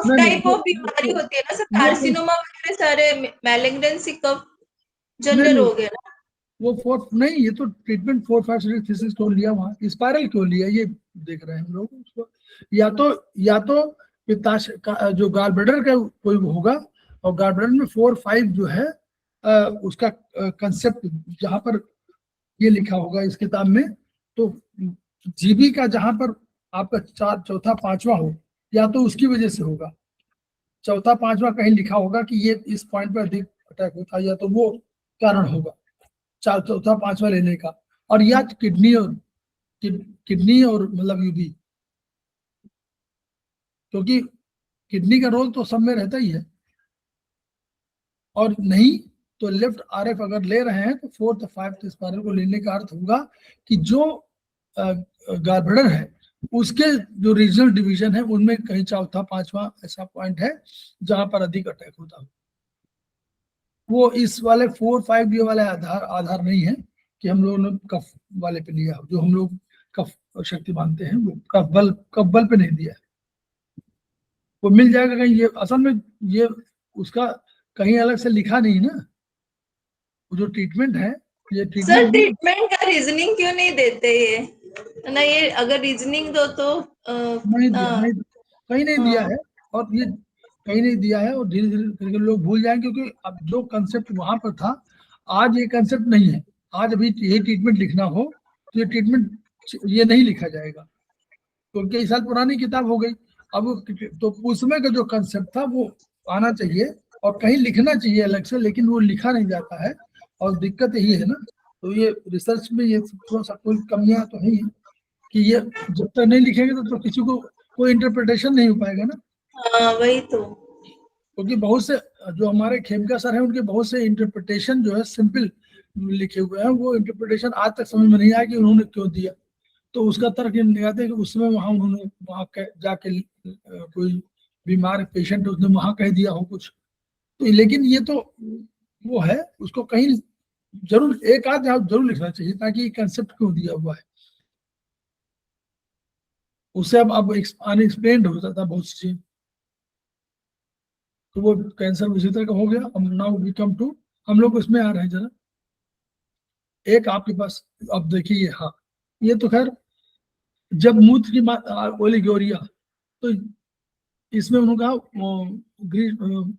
Speaker 1: नहीं
Speaker 4: टाइप ऑफ बीमारी होती है ना सर,
Speaker 1: वो तो
Speaker 4: कार्सिनोमा वगैरह सारे मैलिग्नेंसी कफ
Speaker 1: नहीं
Speaker 4: जनरल
Speaker 1: नहीं,
Speaker 4: हो गया ना?
Speaker 1: वो फोर्थ नहीं, ये तो ट्रीटमेंट 4 5 6 स्टोन लिया, वहाँ स्पाइरल क्यों लिया ये देख रहे हैं हम लोग उसको। या तो पित्ताशय का जो गाल ब्लैडर का कोई होगा, और गाल ब्लैडर में 4 5 जो है उसका कंसेप्ट जहां पर ये लिखा होगा इस किताब में, तो जीबी का जहां पर आपका चौथा पांचवा हो, या तो उसकी वजह से होगा, चौथा पांचवा कहीं लिखा होगा कि ये इस पॉइंट पर अधिक अटैक होता है, या तो वो कारण होगा चौथा पांचवा लेने का। और या किडनी और किडनी और मतलब यूबी, क्योंकि किडनी का रोल तो सब में रहता ही है, और नहीं तो लेफ्ट आरएफ अगर ले रहे हैं तो फोर्थ फाइव्थ स्पाइरल को लेने का अर्थ होगा कि जो गालब्लैडर है उसके जो रीजनल डिवीजन है उनमें कहीं चौथा पांचवा ऐसा पॉइंट है जहां पर अधिक अटैक होता है। वो इस वाले 4 5 ये वाले आधार नहीं है कि हम लोगों ने कफ वाले पे लिया, जो हम लोग कफ शक्ति मानते हैं, वो कफ बल पे नहीं दिया है। वो मिल जाएगा कहीं, ये असल में ये उसका कहीं अलग से लिखा नहीं ना, वो जो ट्रीटमेंट है, ये
Speaker 4: सर
Speaker 1: ट्रीटमेंट
Speaker 4: ट्रीटमेंट का रीजनिंग क्यों नहीं देते ये ना? ये अगर रीजनिंग दो तो
Speaker 1: नहीं दिया, नहीं कहीं नहीं दिया है, और ये कहीं नहीं दिया है, और धीरे धीरे करके लोग भूल जाएंगे, क्योंकि अब जो कंसेप्ट वहां पर था आज ये कंसेप्ट नहीं है। आज अभी ये ट्रीटमेंट लिखना हो तो ये ट्रीटमेंट ये नहीं लिखा जाएगा, क्योंकि इस साल पुरानी किताब हो गई। अब तो उसमें का जो कंसेप्ट था वो आना चाहिए और कहीं लिखना चाहिए अलग से, लेकिन वो लिखा नहीं जाता है, और दिक्कत यही है ना। तो ये रिसर्च में ये थोड़ा सा कोई कमियां तो है कि ये जब तक नहीं लिखेंगे तो किसी को कोई इंटरप्रिटेशन नहीं हो पाएगा ना,
Speaker 4: हाँ वही तो।
Speaker 1: क्योंकि बहुत से जो हमारे खेमका सर हैं उनके बहुत से इंटरप्रिटेशन जो है सिंपल लिखे हुए हैं, वो इंटरप्रिटेशन आज तक समझ में नहीं आया कि उन्होंने क्यों दिया। तो उसका तर्क ये निकालते हैं कि उस समय वहां उन्होंने वहां जाके कोई बीमार पेशेंट उसने वहां कह दिया हो कुछ, तो लेकिन ये तो वो है, उसको कहीं जरूर एक आध जरूर लिखना चाहिए ताकि कंसेप्ट क्यों दिया हुआ है उससे अब अनएक्सप्लेन्ड हो जाता बहुत सी चीज। तो वो कैंसर उसी तरह का हो गया। अब नाउ वी कम टू, हम लोग इसमें आ रहे हैं जरा, एक आपके पास अब देखिए, हाँ ये तो खैर जब मूत्र की ओलिगोरिया, तो इसमें उन्होंने कहा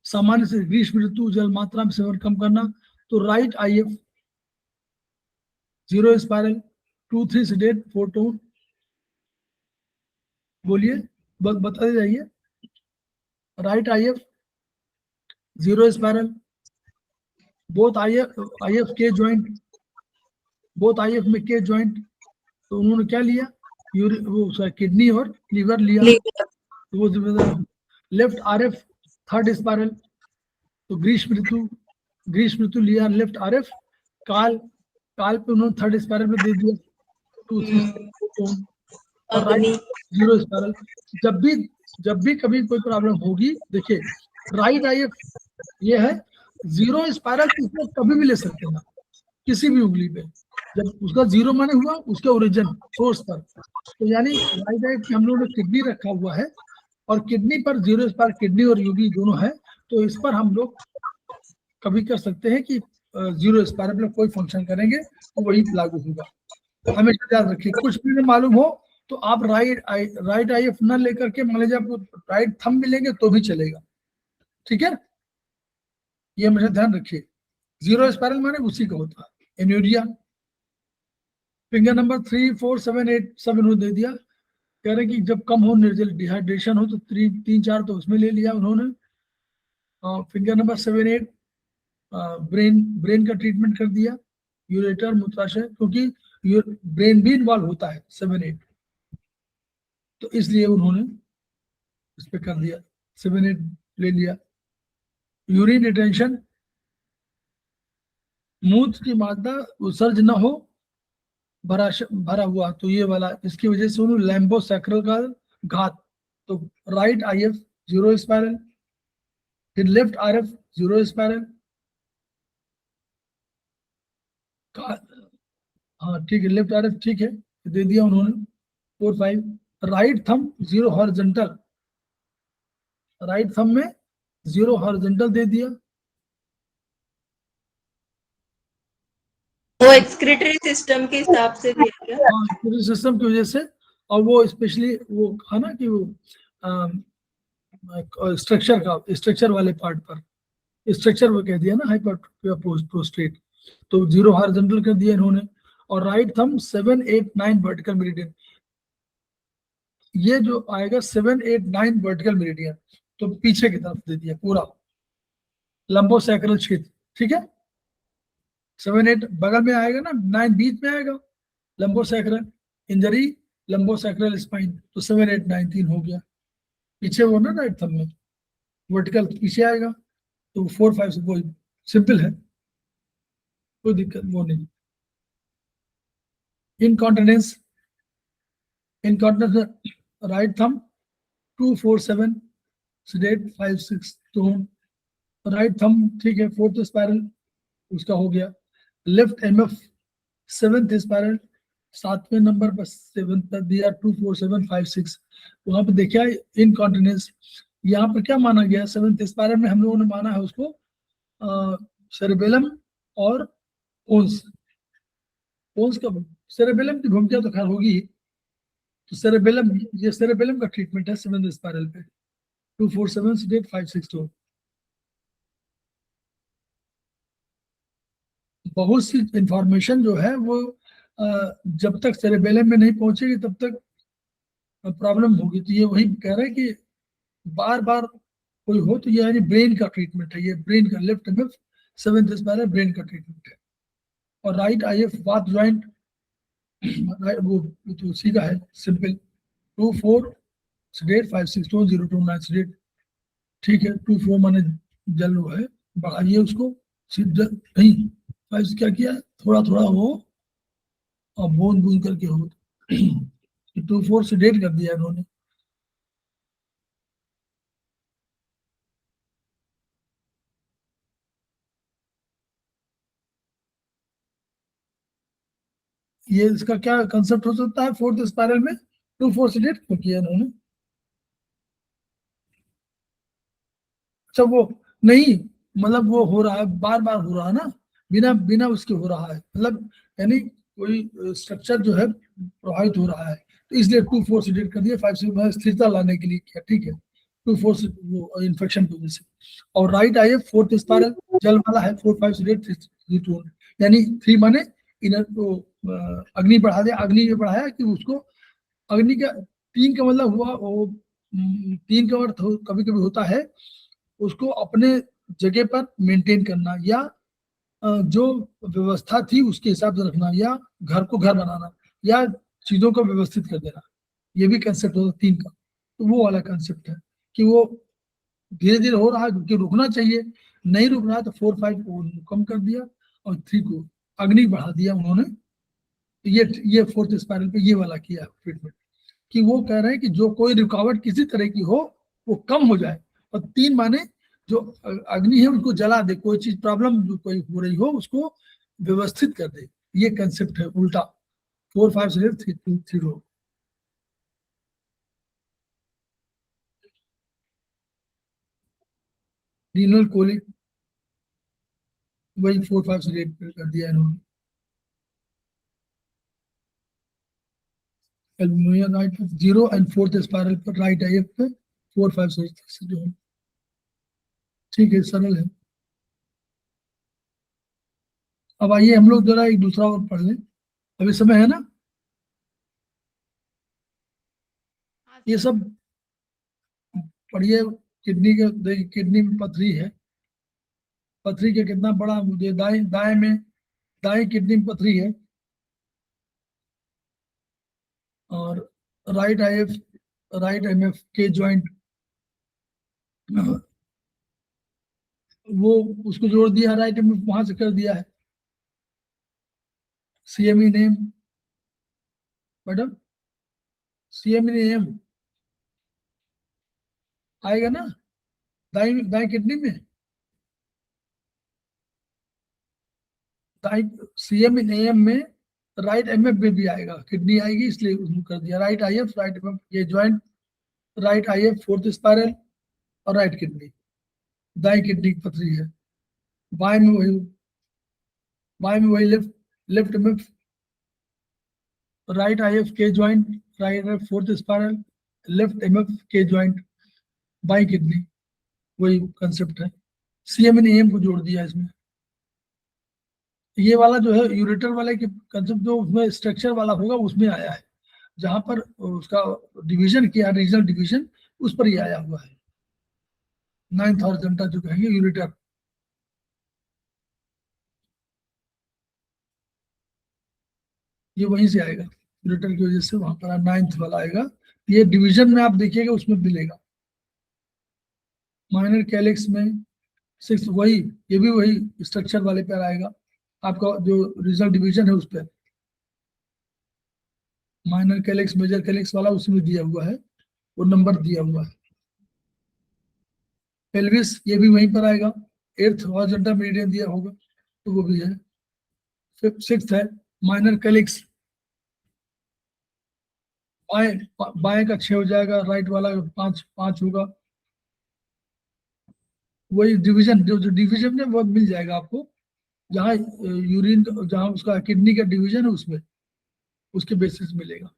Speaker 1: सामान्य से ग्रीष्म ऋतु जल मात्रा में सेवन कम करना, तो right if 0 spiral 2 3 sedate 4 tone, बोलिए बता जाइए। Right if 0 spiral, both if के ज्वाइंट, बोथ आईएफ में के ज्वाइंट, तो उन्होंने क्या लिया, वो किडनी और लीवर लिया, तो वो जिम्मेदार। लेफ्ट आरएफ 3rd स्पाइरल, तो ग्रीष्म ऋतु लिया लेफ्ट आरएफ, काल पे उन्होंने 3rd स्पाइरल में दे दिया 2 3 और राइट 0 स्पाइरल। जब भी कभी कोई प्रॉब्लम होगी, देखिए राइट आईएफ ये है 0 स्पाइरल, इसमें कभी भी ले सकते हैं किसी भी उंगली पे, जब उसका 0 माने हुआ उसके ओरिजिन सोर्स पर, तो यानी राइट आईएफ हम लोगों ने किडनी रखा हुआ है, और किडनी पर 0 स्पाइरल किडनी और यूबी दोनों है, तो इस पर हम लोग कभी कर सकते हैं कि 0 स्पाइरल में कोई फंक्शन करेंगे तो वही लागू होगा। हमेशा याद रखिए। कुछ भी नहीं मालूम हो तो आप राइट आई एफ न लेकर के, मान लीजिए आपको राइट थंब मिलेंगे तो भी चलेगा, ठीक है, ये हमेशा ध्यान रखिए। जीरो स्पाइरल माने उसी का होता है एन्यूरिया। फिंगर नंबर 3, 4, 7, 8 सब इन्होंने दे दिया। कह रहे कि जब कम हो निर्जल डिहाइड्रेशन हो तो 3, 4 तो उसमें ले लिया उन्होंने। फिंगर नंबर 7, 8 ब्रेन का ट्रीटमेंट कर दिया, यूरेटर मूत्राशय, क्योंकि ब्रेन भी इन्वॉल्व होता है 7, 8, तो इसलिए उन्होंने इस पे कर दिया, 7, 8 ले लिया। यूरिन रिटेंशन, मूत्र की मात्रा उत्सर्ज न हो, भरा हुआ, तो ये वाला, इसकी वजह से उन्होंने लैम्बोसैक्रल का घात, तो right I F zero spiral, फिर left R F zero spiral. हाँ ठीक है, लेफ्ट आर एफ ठीक है, दे दिया उन्होंने 4, 5। Right thumb zero horizontal, right thumb में जीरो हॉरिजॉन्टल दे दिया।
Speaker 4: वो एक्सक्रीटरी सिस्टम के हिसाब से भी है क्या?
Speaker 1: हाँ, पूरे सिस्टम की वजह से, और वो स्पेशली वो है ना कि वो स्ट्रक्चर वाले पार्ट पर, स्ट्रक्चर वो कह दिया ना, हाइपर प्रोस्टेट, तो जीरो हॉरिजॉन्टल कर दिया इन्होंने। और राइट थंब 7, 8, 9 वर्टिकल मेरिडियन, ये जो आएगा 7, 8, 9 वर्टिकल मेरिडियन, तो पीछे की तरफ दे दिया पूरा लंबोसैक्रल क्षेत्र, ठीक है। 7, 8 बगल में आएगा ना, 9 बीच में आएगा, लंबोसैक्रल इंजरी, लंबोसैक्रल स्पाइन, तो 7, 8, 9 3 हो गया। पीछे वो ना राइट थंब में वर्टिकल पीछे आएगा, तो 4, 5 से वो सिंपल है, कोई दिक्कत वो नहीं। Incontinence, incontinence right thumb 2, 4, 7 sedate 5, 6 तो राइट थंब ठीक है, 4th स्पाइरल उसका हो गया। Left M F 7th spiral, 7वें नंबर पर 7 पर दिया 2, 4, 7, 5, 6, वहां पर देखा इनकॉन्टिनेंस। यहाँ पर क्या माना गया 7th स्पाइरल में, हम लोगों ने माना है उसको सेरेबेलम और ओन्स। ओन्स का सेरेबेलम की भूमिका तो खैर होगी, तो सेरेबेलम, ये सेरेबेलम का ट्रीटमेंट है 7th स्पाइरल पे, 2, 4, 7 sedate 5, 6 2। बहुत सी इंफॉर्मेशन जो है वो जब तक सेरेबेलम में नहीं पहुंचेगी तब तक प्रॉब्लम होगी। तो ये वही कह रहे हैं कि बार बार कोई हो तो ये यानी ब्रेन का ट्रीटमेंट है, ये ब्रेन का, left M F 7th spiral brain का ट्रीटमेंट है। और right I F both joint, वो तो उसी का है सिंपल, 2, 4 sedate 5, 6 2 0, 2 9 sedate, ठीक है। 2, 4 माने जल वो है, बढ़ाइए उसको, नहीं 5 से क्या किया, थोड़ा थोड़ा हो और बूंद बूंद करके हो, 2, 4 sedate कर दिया इन्होंने। ये इसका क्या कंसेप्ट हो सकता है 4th स्पाइरल में, 2, 4 sedate क्यों किया इन्होंने? अच्छा वो नहीं, मतलब वो हो रहा है, बार बार हो रहा है ना, बिना बिना उसके हो रहा है, मतलब यानी कोई स्ट्रक्चर जो है प्रभावित हो रहा है, तो इसलिए 2, 4 sedate कर दिया, 5 से स्थिरता लाने के लिए किया, ठीक है। 2, 4 से वो इन्फेक्शन की वजह से। और राइट आई 4th स्पाइरल जल वाला है, 4, 5 sedate 3, 2 यानी 3 माने इनर तो अग्नि बढ़ा दिया, अग्नि ये बढ़ाया कि उसको, अग्नि का 3 का मतलब हुआ वो 3 का अर्थ कभी कभी होता है उसको अपने जगह पर मेंटेन करना, या जो व्यवस्था थी उसके हिसाब से रखना, या घर को घर बनाना, या चीजों को व्यवस्थित कर देना, ये भी कंसेप्ट होता है 3 का। तो वो वाला कंसेप्ट है कि वो धीरे धीरे हो रहा है, क्योंकि रुकना चाहिए, नहीं रुक रहा है, तो 4, 5 को कम कर दिया और 3 को अग्नि बढ़ा दिया उन्होंने। तो ये 4th स्पाइरल पे ये वाला किया ट्रीटमेंट, कि वो कह रहे हैं कि जो कोई रुकावट किसी तरह की हो वो कम हो जाए, और 3 माने जो अग्नि है उसको जला दे, कोई चीज प्रॉब्लम जो कोई हो रही हो उसको व्यवस्थित कर दे, ये कंसेप्ट है उल्टा, 4, 5 से 3, 2, 3 रीनल कोलिक, वही 4, 5 से कर दिया इन्होंने। राइट 0 एंड 4th स्पाइरल पर राइट IF पे 4 5 6 जो है, ठीक है, सरल है। अब आइए हम लोग जरा एक दूसरा और पढ़ लें, अभी समय है ना। ये सब पढ़िए। किडनी के, देखिए किडनी में पथरी है, पथरी के कितना बड़ा, मुझे दाएं दाएं में, दाएं किडनी में पथरी है, और राइट IF राइट MF के जॉइंट वो उसको जोड़ दिया, राइट MF वहां से कर दिया है। CME name madam, CME name आएगा ना दाएं दाएं किडनी में, दाएं CME नेम में राइट MF में भी आएगा, किडनी आएगी इसलिए उसने कर दिया राइट IF राइट MF ये joint, right IF 4th spiral और राइट किडनी, दाएं किडनी की पथरी है। बाएं में वही लेफ्ट MF राइट IF के joint, right IF 4th spiral, left MF के जॉइंट, बाई किडनी, वही कंसेप्ट है। CME ने AM को जोड़ दिया इसमें। ये वाला जो है यूरेटर वाले के कंसेप्ट जो उसमें स्ट्रक्चर वाला होगा उसमें आया है, जहां पर उसका डिवीजन किया, रीजनल डिवीजन, उस पर ही आया हुआ है। 9th हॉरिजॉन्टल जो कहेंगे यूरेटर, ये वहीं से आएगा, यूरेटर की वजह से वहां पर 9th वाला आएगा। ये डिवीजन में आप देखिएगा उसमें मिलेगा। माइनर कैलिक्स में 6th वही, ये भी वही स्ट्रक्चर वाले पर आएगा, आपका जो रीजनल डिवीजन है उस पर। माइनर कैलिक्स मेजर कैलिक्स वाला उसमें दिया हुआ है, वो नंबर दिया हुआ है। पेल्विस ये भी वहीं पर आएगा, 8th हॉरिजॉन्टल मेरिडियन दिया होगा तो वो भी है। 6th है माइनर कैलिक्स, बाएं का 6 हो जाएगा, राइट वाला 5 होगा। वही डिवीजन, जो डिवीजन है वो मिल जाएगा आपको, जहाँ यूरिन, जहाँ उसका किडनी का डिवीजन है उसमें, उसके बेसिस मिलेगा।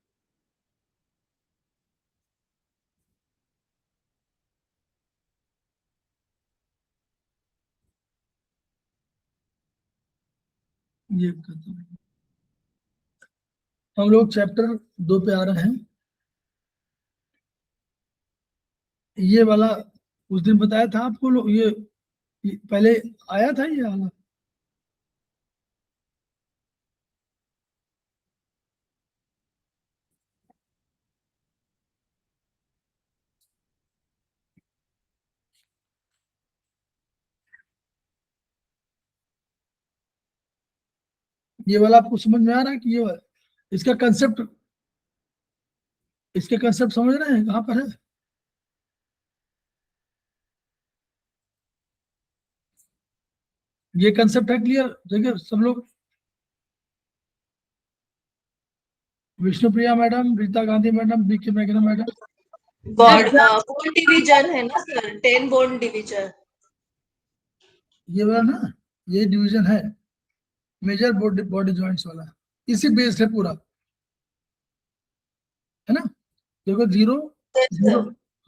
Speaker 1: ये हम लोग चैप्टर 2 पे आ रहे हैं। ये वाला उस दिन बताया था आपको लोग, ये पहले आया था ये वाला, ये वाला आपको समझ में आ रहा है कि ये वाला? इसका कंसेप्ट समझ रहे हैं कहाँ पर है? ये कंसेप्ट है क्लियर? देखिए सब लोग, Vishnupriya madam, Rita Gandhi madam, BK Magna madam.
Speaker 4: Bone division है ना सर, 10 बोन डिवीजन।
Speaker 1: ये वाला ना, ये डिवीजन है मेजर बॉडी जॉइंट्स वाला, इसी बेस्ड है पूरा, है ना। देखो 0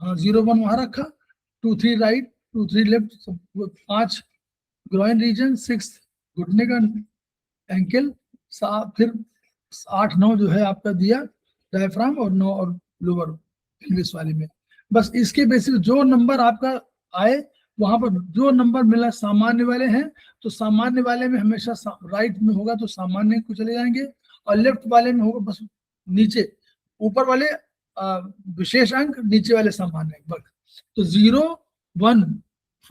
Speaker 1: हाँ 0 1 वहां रखा, 2 3 राइट, 2 3 लेफ्ट, 5 ग्रोइन रीजन, 6 घुटने का एंकल, फिर 8 9 जो है आपका दिया डायफ्राम, और 9 और लोअर पेल्विस वाले में। बस इसके बेसिस जो नंबर आपका आए, वहां पर जो नंबर मिला सामान्य वाले हैं, तो सामान्य वाले में हमेशा राइट में होगा तो सामान्य को चले जाएंगे, और लेफ्ट वाले में होगा बस नीचे, ऊपर वाले विशेष अंक, नीचे वाले सामान्य वर्ग। तो 0 1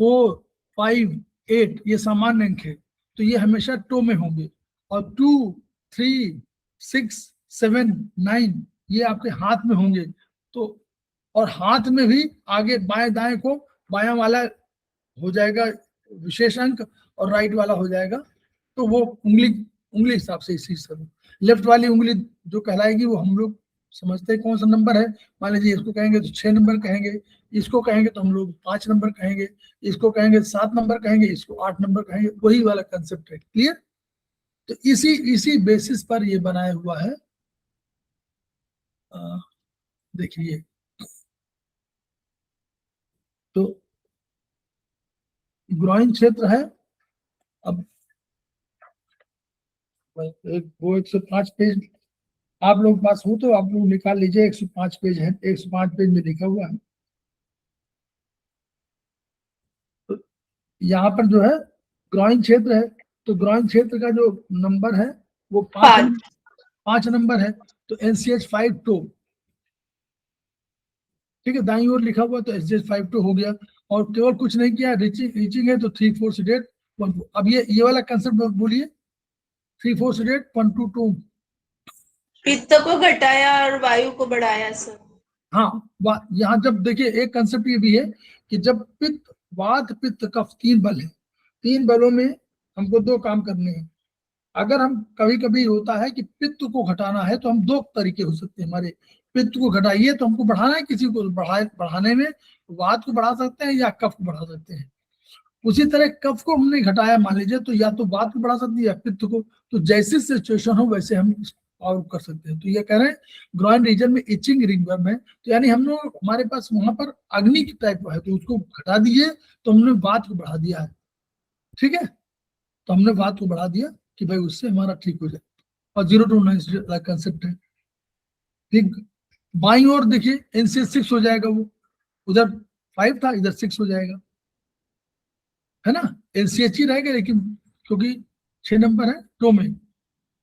Speaker 1: 4 5 8 ये सामान्य अंक है, तो ये हमेशा टो में होंगे, और 2 3 6 7 9 ये आपके हाथ में होंगे। तो और हाथ में भी आगे बाएं दाएं को, बायां वाला हो जाएगा विशेष अंक और राइट वाला हो जाएगा, तो वो उंगली हिसाब से इसी सब, लेफ्ट वाली उंगली जो कहलाएगी वो हम लोग समझते हैं कौन सा नंबर है। मान लीजिए इसको कहेंगे तो 6 नंबर कहेंगे, इसको कहेंगे तो हम लोग 5 नंबर कहेंगे, इसको कहेंगे 7 नंबर कहेंगे, इसको 8 नंबर कहेंगे, वही वाला कंसेप्ट है। क्लियर? तो इसी बेसिस पर ये बनाया हुआ है देखिए तो ग्रॉइन क्षेत्र है। अब एक वो 105 पेज आप लोग पास हो तो आप लोग निकाल लीजिए, 105 पेज है, 105 पेज में लिखा हुआ है। तो यहाँ पर जो है ग्रॉइन क्षेत्र है, तो ग्रॉइन क्षेत्र का जो नंबर है वो 5 नंबर है, तो NCH 5-2, ठीक है, दाईं ओर लिखा हुआ तो NCH 5-2 हो गया। और केवल कुछ नहीं किया, रीचिंग है तो 3-4 सीडेट 1-2। अब ये वाला कंसेप्ट बोलिए, 3-4 सीडेट 1-2-2।
Speaker 4: पित्त को घटाया और वायु को बढ़ाया सर।
Speaker 1: हाँ, यहाँ जब देखिए एक कंसेप्ट ये भी है कि जब पित्त, वात, पित्त, कफ 3 बल है, 3 बलों में हमको 2 काम करने हैं। अगर हम कभी कभी होता है कि पित्त को घटाना है तो हम 2 तरीके हो सकते हैं हमारे। पित्त को घटाइए तो हमको बढ़ाना है, किसी को बढ़ाने में वात को बढ़ा सकते हैं या कफ को बढ़ा सकते हैं। उसी तरह कफ को हमने घटाया मान लीजिए तो या तो वात को बढ़ा सकते हैं या पित्त को, तो जैसी सिचुएशन हो वैसे हम और कर सकते हैं। तो ये कह रहे हैं ग्रॉइन रीजन में इचिंग रिंगवर्म है, तो यानी हम लोग हमारे पास वहां पर अग्नि की टाइप है, तो उसको घटा दिए तो हमने वात को बढ़ा दिया है, ठीक है, तो हमने वात को बढ़ा दिया कि भाई उससे हमारा ठीक हो जाए। और 0 to 9 कंसेप्ट है, ठीक। बाईं ओर देखिए NCH 6 हो जाएगा, वो उधर 5 था इधर 6 हो जाएगा, है ना, NCH ही रहेगा, लेकिन क्योंकि 6 नंबर है टो में,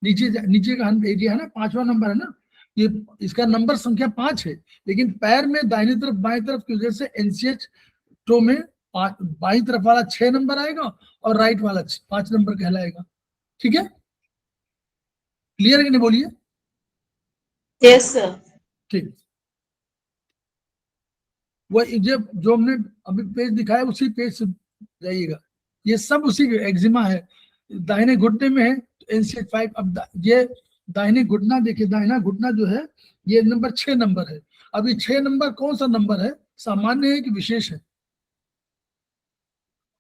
Speaker 1: नीचे का एरिया है ना, 5वां नंबर है ना, ये इसका नंबर संख्या 5 है, लेकिन पैर में दाहिनी तरफ बाएं तरफ की वजह से NCH टो में बाईं तरफ वाला 6 नंबर आएगा और राइट वाला 5 नंबर कहलाएगा, ठीक है, क्लियर है कि नहीं बोलिए।
Speaker 4: Yes sir.
Speaker 1: ठीक, वो जो हमने अभी पेज दिखाया उसी पेज से जाइएगा, ये सब उसी एक्जिमा है, दाहिने घुटने में है तो NCH 5। अब ये दाहिने घुटना देखिए, दाहिना घुटना जो है ये नंबर 6 नंबर है। अब ये 6 नंबर कौन सा नंबर है, सामान्य है कि विशेष है?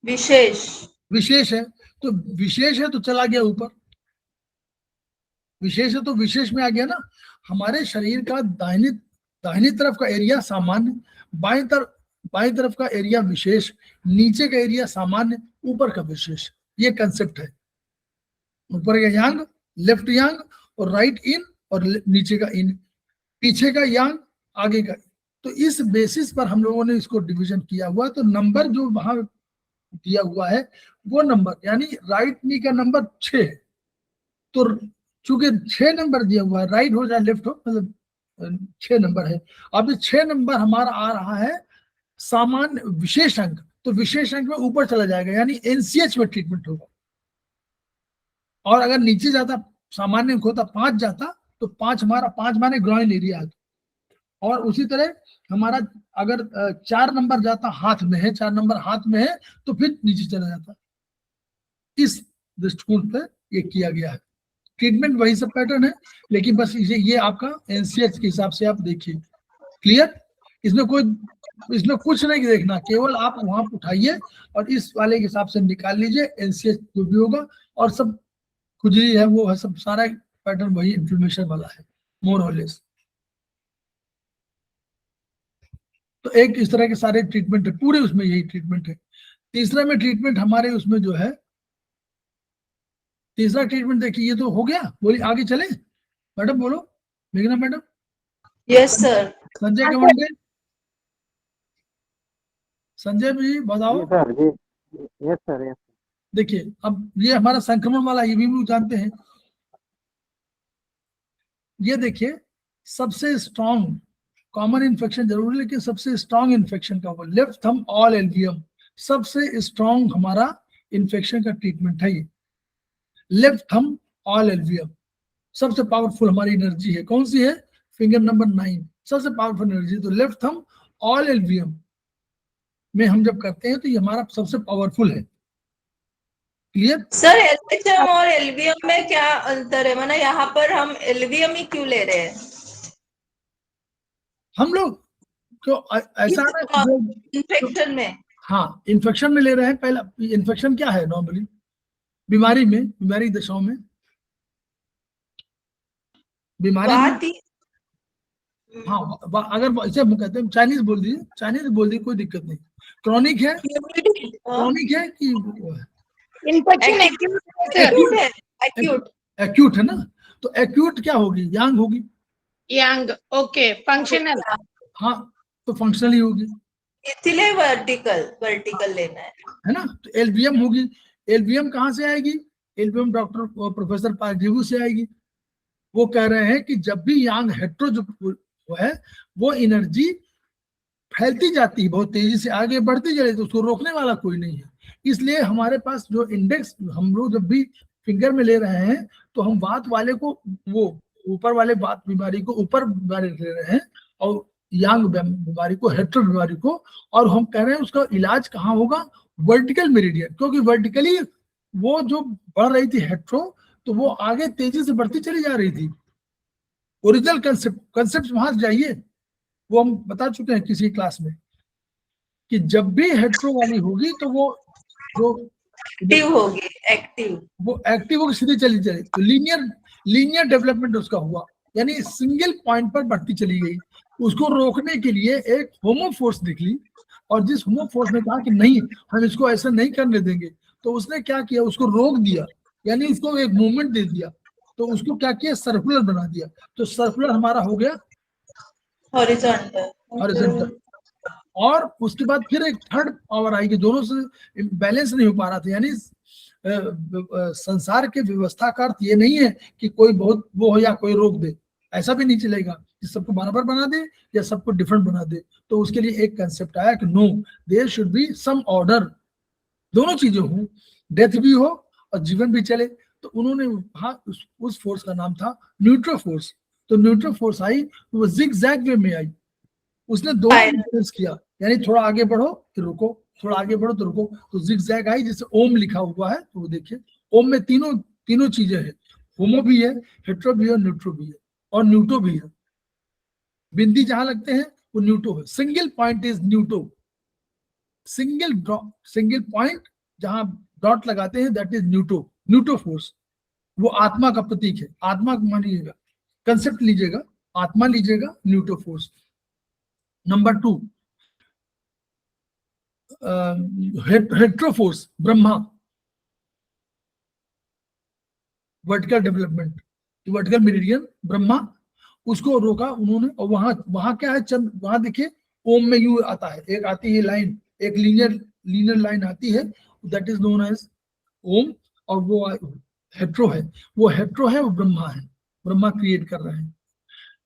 Speaker 4: विशेष।
Speaker 1: विशेष है, तो विशेष है तो चला गया ऊपर, विशेष है तो विशेष में आ गया ना। हमारे शरीर का दाहिनी तरफ का एरिया सामान्य, बाएं तरफ का एरिया विशेष, नीचे का एरिया सामान्य, ऊपर का विशेष, ये कंसेप्ट है। ऊपर का यांग, लेफ्ट यांग और राइट इन, और नीचे का इन, पीछे का यांग, आगे का। तो इस बेसिस पर हम लोगों ने इसको डिवीजन किया हुआ। तो नंबर जो वहां दिया हुआ है वो नंबर, यानी राइट नी का नंबर 6 है, तो चूंकि 6 नंबर दिया हुआ है, राइट हो चाहे लेफ्ट हो, मतलब 6 नंबर है। अब ये 6 नंबर हमारा आ रहा है सामान्य विशेष अंक, तो विशेष अंक में ऊपर चला जाएगा, यानी NCH में ट्रीटमेंट होगा। और अगर नीचे जाता, सामान्य अंक होता 5 जाता, तो 5 हमारा 5 माने ग्रॉइन एरिया है। और उसी तरह हमारा अगर 4 नंबर जाता हाथ में है, 4 नंबर हाथ में है, तो फिर नीचे चला जाता। इस दृष्टिकोण पर ये किया गया है। ट्रीटमेंट वही सब पैटर्न है, लेकिन बस ये आपका NCH के हिसाब से आप देखिए, क्लियर। इसमें कुछ नहीं देखना, केवल आप वहां उठाइए और इस वाले के हिसाब से निकाल लीजिए, NCH जो भी होगा, और सब खुजली है वो है, सब सारा पैटर्न वही इन्फ्लेमेशन वाला है, मोर और लेस। तो एक इस तरह के सारे ट्रीटमेंट है, पूरे उसमें यही ट्रीटमेंट है। तीसरा में ट्रीटमेंट हमारे उसमें जो है, तीसरा ट्रीटमेंट देखिए, ये तो हो गया, बोलिए आगे चले मैडम, बोलो मेघना मैडम।
Speaker 4: Yes sir.
Speaker 1: संजय कमंडे, संजय जी बताओ।
Speaker 5: Sir ji, yes sir, yes.
Speaker 1: देखिए अब ये हमारा संक्रमण वाला, ये भी लोग जानते हैं। ये देखिए सबसे स्ट्रॉन्ग कॉमन इन्फेक्शन जरूर, लेकिन सबसे स्ट्रॉन्ग इन्फेक्शन का वो लेफ्ट थंब ऑल एल्वियम, सबसे स्ट्रॉन्ग हमारा इन्फेक्शन का ट्रीटमेंट है ये लेफ्ट थंब ऑल एल्वियम। सबसे पावरफुल हमारी एनर्जी है, कौन सी है, फिंगर नंबर 9, सबसे पावरफुल एनर्जी। तो लेफ्ट थंब ऑल एल्वियम में हम जब करते हैं तो ये हमारा सबसे पावरफुल है, क्लियर।
Speaker 4: सर LHM और एलवीएम में क्या अंतर है, माना यहाँ पर हम एलवीएम ही क्यों ले रहे हैं?
Speaker 1: हम लोग क्यों ऐसा है जो
Speaker 4: इन्फेक्शन में,
Speaker 1: हाँ इन्फेक्शन में ले रहे हैं। पहला इन्फेक्शन क्या है नॉर्मली बीमारी दशाओं में, बीमारी में हाँ, अगर इसे हम कहते हैं चाइनीज बोल दीजिए, चाइनीज बोल दीजिए, कोई दिक्कत नहीं। क्रॉनिक है, क्रॉनिक है कि
Speaker 3: इन्फेक्शन एक्यूट है सर,
Speaker 4: एक्यूट है, एक्यूट
Speaker 1: एक्यूट है ना? तो एक्यूट क्या होगी? यांग होगी।
Speaker 3: यंग, ओके, फंक्शनल,
Speaker 1: हाँ, तो फंक्शनली होगी,
Speaker 4: इसलिए वर्टिकल लेना
Speaker 1: है ना? तो एलवीएम होगी। एलवीएम कहाँ से आएगी? एलवीएम डॉक्टर प्रोफेसर पार्जीवू से आएगी। वो कह रहे हैं कि जब भी यांग हेट्रो जो वो है, वो एनर्जी फैलती जाती है, बहुत तेजी से आगे बढ़ती जाती है, तो उसको रोकने वाला कोई नहीं है। इसलिए हमारे पास जो इंडेक्स, हम लोग जब भी फिंगर में ले रहे हैं, तो हम वात वाले को, वो ऊपर वाले वात बीमारी को ऊपर बीमारी ले रहे हैं, और यांग बीमारी को, हेट्रो बीमारी को, और हम कह रहे हैं उसका इलाज कहाँ होगा? वर्टिकल मेरिडियन, क्योंकि वर्टिकली वो जो बढ़ रही थी हेट्रो, तो वो आगे तेजी से बढ़ती चली जा रही थी। ओरिजिनल कंसेप्ट वहां से जाइए, वो हम बता चुके हैं किसी क्लास में, कि जब भी हेट्रो वाली होगी तो वो जो
Speaker 4: एक्टिव होगी, एक्टिव
Speaker 1: वो एक्टिव होकर सीधे चली जाए, तो लीनियर डेवलपमेंट उसका हुआ, यानी सिंगल पॉइंट पर बढ़ती चली गई। उसको रोकने के लिए एक होमो फोर्स निकली, और जिस होमो फोर्स ने कहा कि नहीं, हम इसको ऐसा नहीं करने देंगे, तो उसने क्या किया? उसको रोक दिया, यानी उसको एक मूवमेंट दे दिया। तो उसको क्या किया? सर्कुलर बना दिया। तो सर्कुलर हमारा हो गया
Speaker 4: हॉरिजॉन्टल।
Speaker 1: हॉरिजॉन्टल। और उसके बाद फिर एक थर्ड पावर आई कि दोनों से बैलेंस नहीं हो पा रहा था, यानी संसार के व्यवस्था का अर्थ ये नहीं है कि कोई बहुत वो हो या कोई रोक दे, ऐसा भी नहीं चलेगा कि सबको बराबर बना दे या सबको डिफरेंट बना दे। तो उसके लिए एक कंसेप्ट आया कि no, there should be some order, दोनों चीजें हो, डेथ भी हो और जीवन भी चले। तो उन्होंने कहा, उस फोर्स का नाम था न्यूट्रो फोर्स। तो न्यूट्रो फोर्स आई, वो जिग जैग वे में आई, उसने दोनों इंफ्लुएंस किया, यानी थोड़ा आगे बढ़ो फिर रुको, थोड़ा आगे बढ़ो तो रुको। तो जिगजैग आई, जैसे ओम लिखा हुआ है, तो वो देखिए ओम में तीनों चीजें हैं, होमो भी है, हेट्रो भी है, न्यूट्रो भी है, और न्यूटो भी है। बिंदी जहां लगते हैं वो न्यूटो है, सिंगल पॉइंट इज न्यूटो, सिंगल पॉइंट जहां डॉट लगाते हैं दैट इज न्यूटो फोर्स। वो आत्मा का प्रतीक है, आत्मा मानिएगा, कंसेप्ट लीजिएगा, आत्मा लीजिएगा, न्यूटो force. Number 2, hetero force, Brahma, vertical development, vertical meridian, Brahma, उसको रोका उन्होंने। और वहां क्या है? चंद, वहां देखिए ओम में यू आता है, एक आती है लाइन, एक लीनियर लाइन आती है, दैट इज नोन एज ओम। और वो हेट्रो है, वो ब्रह्मा है, ब्रह्मा क्रिएट कर रहे हैं।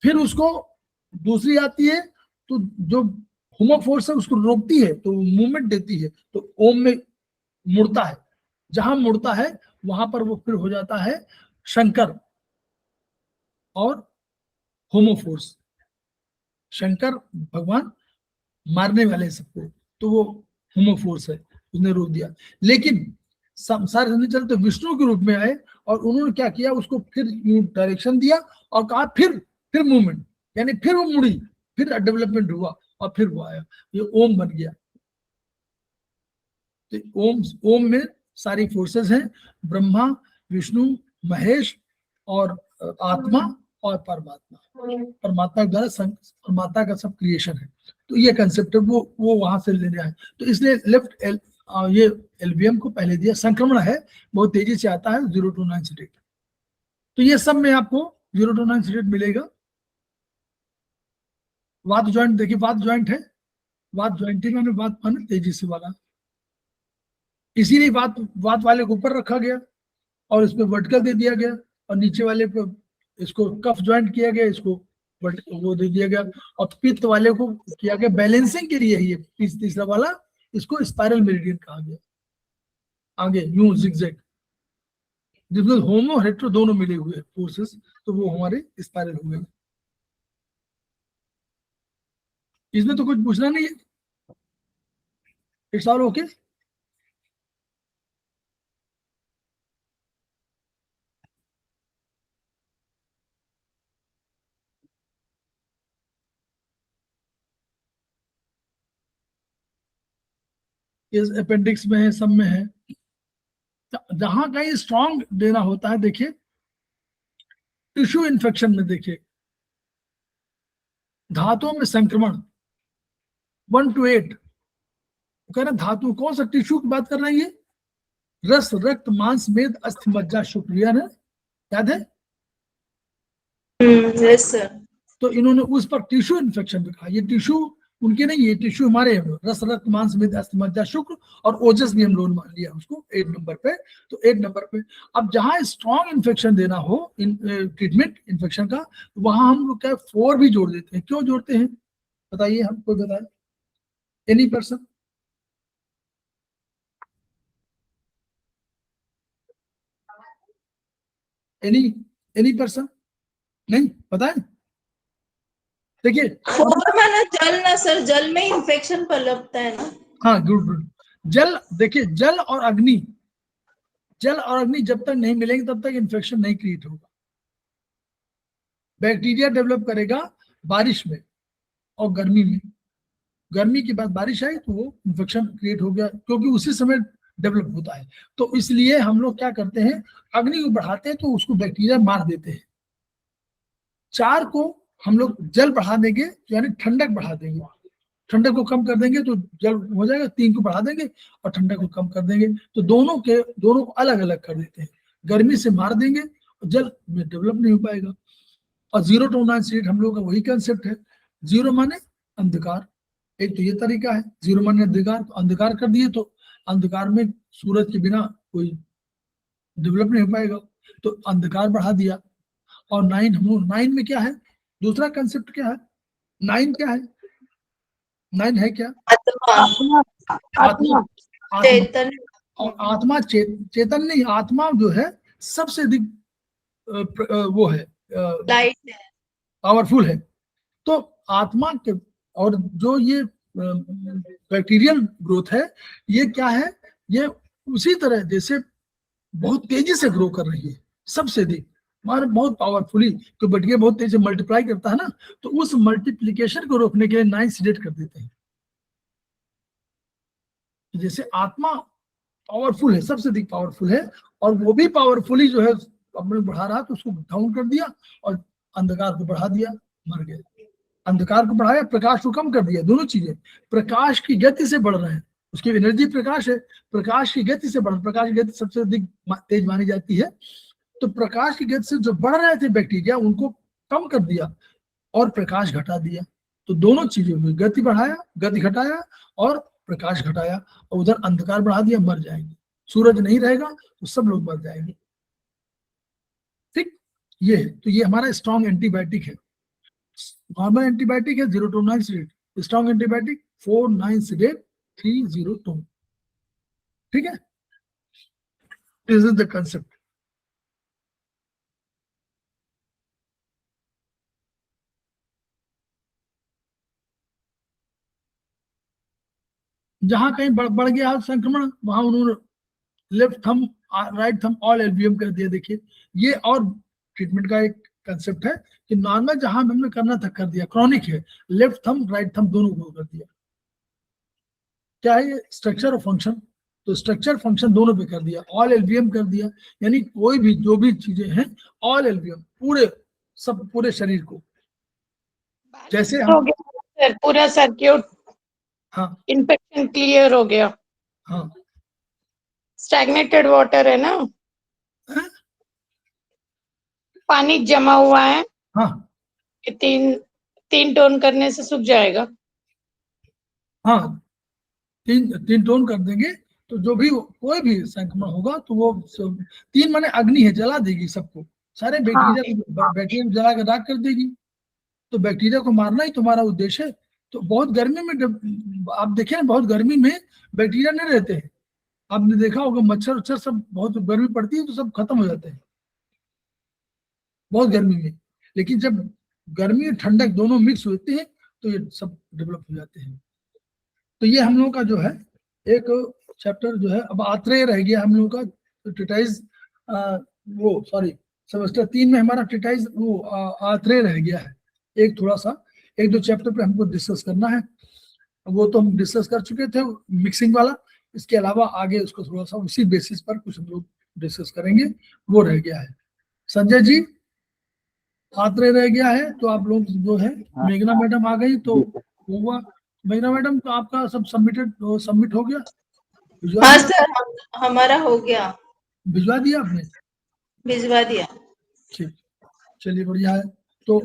Speaker 1: फिर उसको दूसरी आती है, तो जो होमो फोर्स है उसको रोकती है, तो मूवमेंट देती है, तो ओम में मुड़ता है, जहां मुड़ता है वहां पर वो फिर हो जाता है शंकर और होमो फोर्स। शंकर भगवान मारने वाले सबको, तो वो होमो फोर्स है, उसने रोक दिया। लेकिन सारे समझे चले तो विष्णु के रूप में आए, और उन्होंने क्या किया? उसको फिर डायरेक्शन दिया और कहा फिर मूवमेंट, यानी फिर वो मुड़ी, फिर डेवलपमेंट हुआ, और फिर वो आया, ये ओम बन गया। तो ओम में सारी फोर्सेस हैं, ब्रह्मा, विष्णु, महेश, और आत्मा, और परमात्मा के द्वारा परमात्मा का सब क्रिएशन है। तो ये कंसेप्ट है, वो वहां से लेने आए। तो इसलिए ये एलवीएम को पहले दिया। संक्रमण है, बहुत तेजी से आता है, 0 to 9 स्टेट। तो ये सब में आपको 0 to 9 स्टेट मिलेगा। वात ज्वाइंट देखिए, वात ज्वाइंट है, वात ज्वाइंटिंग में वात माने तेजी से वाला, इसीलिए वात वाले को ऊपर रखा गया और इसमें वर्टिकल दे दिया गया, और नीचे वाले पे इसको कफ ज्वाइंट किया गया, इसको वो दे दिया गया। और पित्त वाले को किया गया बैलेंसिंग के लिए, ये तीसरा वाला, इसको स्पाइरल मेरिडियन कहा गया। आगे यूं जिगजैग, जिसमें होमो हेट्रो दोनों मिले हुए फोर्सेस, तो वो हमारे स्पाइरल हो गए। इसमें तो कुछ पूछना नहीं है, इट्स ऑल ओके। इस अपेंडिक्स में है, सब में है। जहां कहीं स्ट्रॉन्ग देना होता है, देखिए टिश्यू इन्फेक्शन में देखिए, धातुओं में संक्रमण 1 to 8, कह रहे धातु कौन सा टिश्यू की बात कर रहे हैं ये? रस, रक्त, मांस, मेद, अस्थि, मज्जा, शुक्र, याद है?
Speaker 4: Yes sir.
Speaker 1: तो इन्होंने उस पर टिश्यू इन्फेक्शन भी कहा। ये टिश्यू उनके नहीं, ये टिश्यू हमारे हैं। रस, रक्त, मांस, मेद, अस्थि, मज्जा, शुक्र और ओजस भी हम लोग मान लिया उसको 8 नंबर पे। तो 8 नंबर पे अब जहां स्ट्रॉन्ग इन्फेक्शन देना हो ट्रीटमेंट इन्फेक्शन का, वहां हम लोग क्या 4 भी जोड़ देते हैं। क्यों जोड़ते हैं बताइए, हम कोई बताए? Any person? Any person? नहीं पता है? देखिए
Speaker 4: 4 माना जल ना सर, जल में इन्फेक्शन पनपता है ना।
Speaker 1: हाँ, गुड गुड। जल, देखिए जल और अग्नि, जल और अग्नि जब तक नहीं मिलेंगे तब तक इन्फेक्शन नहीं क्रिएट होगा। बैक्टीरिया डेवलप करेगा बारिश में और गर्मी में। गर्मी के बाद बारिश आई तो वो इन्फेक्शन क्रिएट हो गया, क्योंकि उसी समय डेवलप होता है। तो इसलिए हम लोग क्या करते हैं, अग्नि को बढ़ाते हैं तो उसको बैक्टीरिया मार देते हैं। 4 को हम लोग जल बढ़ा देंगे, यानी ठंडक बढ़ा देंगे, ठंडक को कम कर देंगे तो जल हो जाएगा। 3 को बढ़ा देंगे और ठंडक को कम कर देंगे, तो दोनों को अलग अलग कर देते हैं। गर्मी से मार देंगे और जल में डेवलप नहीं हो पाएगा। और 0 to 9 स्टेट हम लोग का वही कंसेप्ट है। 0 माने अंधकार, एक तो ये तरीका है। 0 माने अंधकार, तो अंधकार कर दिए तो अंधकार में सूरज के बिना कोई डेवलप नहीं हो पाएगा, तो अंधकार बढ़ा दिया। और 9 हम लोग 9 में क्या है, दूसरा कंसेप्ट क्या है? 9 क्या है? 9 है क्या?
Speaker 4: आत्मा,
Speaker 1: आत्मा,
Speaker 4: चेतन।
Speaker 1: और आत्मा चेतन नहीं, आत्मा जो है सबसे अधिक वो है,
Speaker 4: लाइट है,
Speaker 1: पावरफुल है। तो आत्मा के, और जो ये बैक्टीरियल ग्रोथ है, ये क्या है, ये उसी तरह जैसे बहुत तेजी से ग्रो कर रही है, सबसे अधिक हमारे बहुत पावरफुली। तो बैक्टीरिया बहुत तेजी से मल्टीप्लाई करता है ना, तो उस मल्टीप्लिकेशन को रोकने के लिए 9 सीडेट कर देते हैं। जैसे आत्मा पावरफुल है, सबसे अधिक पावरफुल है, और वो भी पावरफुली जो है अपने बढ़ा रहा, तो उसको डाउन कर दिया और अंधकार को बढ़ा दिया, मर गए। अंधकार को बढ़ाया, प्रकाश को कम कर दिया, दोनों चीजें। प्रकाश की गति से बढ़ रहे हैं, उसकी एनर्जी प्रकाश है, प्रकाश की गति से बढ़, प्रकाश की गति सबसे अधिक तेज मानी जाती है। तो प्रकाश की गति से जो बढ़ रहे थे बैक्टीरिया, उनको कम कर दिया और प्रकाश घटा दिया। तो दोनों चीजें हुई, गति बढ़ाया, गति घटाया और प्रकाश घटाया, और उधर अंधकार बढ़ा दिया, मर जाएंगे। सूरज नहीं रहेगा तो सब लोग मर जाएंगे। ठीक, ये है। तो ये हमारा स्ट्रॉन्ग एंटीबायोटिक है। नॉर्मल एंटीबायोटिक है 0 to 9 seeded, strong antibiotic 4 9 seeded 3 0 2। ठीक है, दिस इज द कंसेप्ट। जहां कहीं बढ़ गया संक्रमण, वहां उन्होंने left thumb right thumb all LVM कर दिया। देखिए ये और ट्रीटमेंट का एक कंसेप्ट है कि नॉर्मल जहां हमने करना था कर दिया, क्रॉनिक है लेफ्ट थंब राइट थंब दोनों को कर दिया। क्या है ये? स्ट्रक्चर और फंक्शन। तो स्ट्रक्चर फंक्शन दोनों पे कर दिया, ऑल एलवीएम कर दिया, यानी कोई भी जो भी चीजें हैं ऑल एलवीएम, पूरे सब पूरे शरीर को। जैसे
Speaker 3: हो गया सर, पूरा सर्क्यूट,
Speaker 1: हाँ
Speaker 3: इन्फेक्शन क्लियर हो गया।
Speaker 1: हाँ
Speaker 3: स्टैग्नेटेड वाटर है ना,
Speaker 1: हाँ,
Speaker 3: पानी जमा हुआ है,
Speaker 1: हाँ
Speaker 3: ये 3 टोन करने से सूख जाएगा।
Speaker 1: हाँ, 3 टोन कर देंगे तो जो भी कोई भी संक्रमण होगा तो वो 3 माने अग्नि है, जला देगी सबको, सारे बैक्टीरिया को जला के राख कर देगी। तो बैक्टीरिया को मारना ही तुम्हारा उद्देश्य है। तो बहुत गर्मी में आप देखें ना, बहुत गर्मी में बैक्टीरिया नहीं रहते हैं। आपने देखा होगा मच्छर उच्छर सब, बहुत गर्मी पड़ती है तो सब खत्म हो जाते हैं बहुत गर्मी में। लेकिन जब गर्मी और ठंडक दोनों मिक्स होते हैं तो ये सब डेवलप हो जाते हैं। तो ये हम लोग का जो है एक चैप्टर जो है, अब आत्रेय रह गया हम लोग का ट्रिटाइज, वो सॉरी सेमेस्टर 3 में हमारा ट्रिटाइज वो आत्रेय रह गया है। एक थोड़ा सा 1-2 चैप्टर पे हमको डिस्कस करना है, वो तो हम डिस्कस कर चुके थे मिक्सिंग वाला। इसके अलावा आगे उसको थोड़ा सा उसी बेसिस पर कुछ हम लोग डिस्कस करेंगे, वो रह गया है। संजय जी आत्रे रह गया है, तो आप लोग जो है
Speaker 5: हाँ।
Speaker 1: मेघना मैडम आ गई तो
Speaker 5: जी सर।
Speaker 1: हुआ। मेघना मैडम तो आपका सब सबमिट हो गया, भिजवा
Speaker 4: हाँ
Speaker 1: दिया?
Speaker 4: सर, हमारा हो गया,
Speaker 1: भिजवा दिया आपने?
Speaker 4: भिजवा दिया।
Speaker 1: ठीक, चलिए बढ़िया है। तो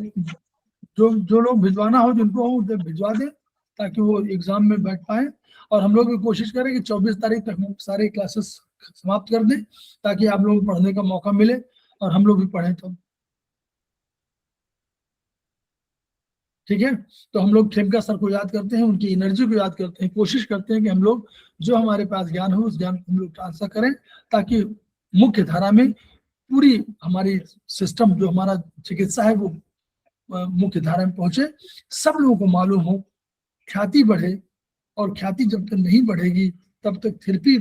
Speaker 1: जो जो लोग भिजवाना हो, जिनको हो उसे भिजवा दें, ताकि वो एग्जाम में बैठ पाए। और हम लोग भी कोशिश करें कि 24 तारीख तक हम सारे क्लासेस समाप्त कर दें, ताकि आप लोगों को पढ़ने का मौका मिले और हम लोग भी पढ़ें। तो ठीक है, तो हम लोग खेमका सर को याद करते हैं, उनकी एनर्जी को याद करते हैं, कोशिश करते हैं कि हम लोग जो हमारे पास ज्ञान हो उस ज्ञान को हम लोग ट्रांसफर करें, ताकि मुख्य धारा में पूरी हमारी सिस्टम जो हमारा चिकित्सा है वो मुख्य धारा में पहुंचे, सब लोगों को मालूम हो, ख्याति बढ़े। और ख्याति जब तक नहीं बढ़ेगी तब तक थेरेपी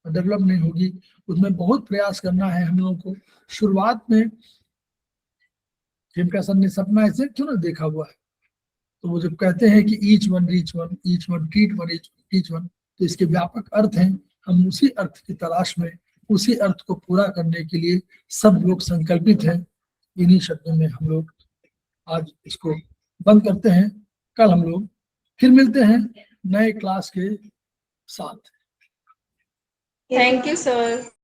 Speaker 1: डेवलप नहीं होगी। उसमें बहुत प्रयास करना है हम लोगों को। शुरुआत में खेमका सर ने सपना ऐसे क्यों ना देखा हुआ है, तो वो जब कहते हैं कि each one reach one, each one treat one, each one, तो इसके व्यापक अर्थ हैं। हम उसी अर्थ की तलाश में, उसी अर्थ को पूरा करने के लिए सब लोग संकल्पित हैं। इन्हीं शब्दों में हम लोग आज इसको बंद करते हैं। कल हम लोग फिर मिलते हैं नए क्लास के साथ।
Speaker 4: Thank you sir.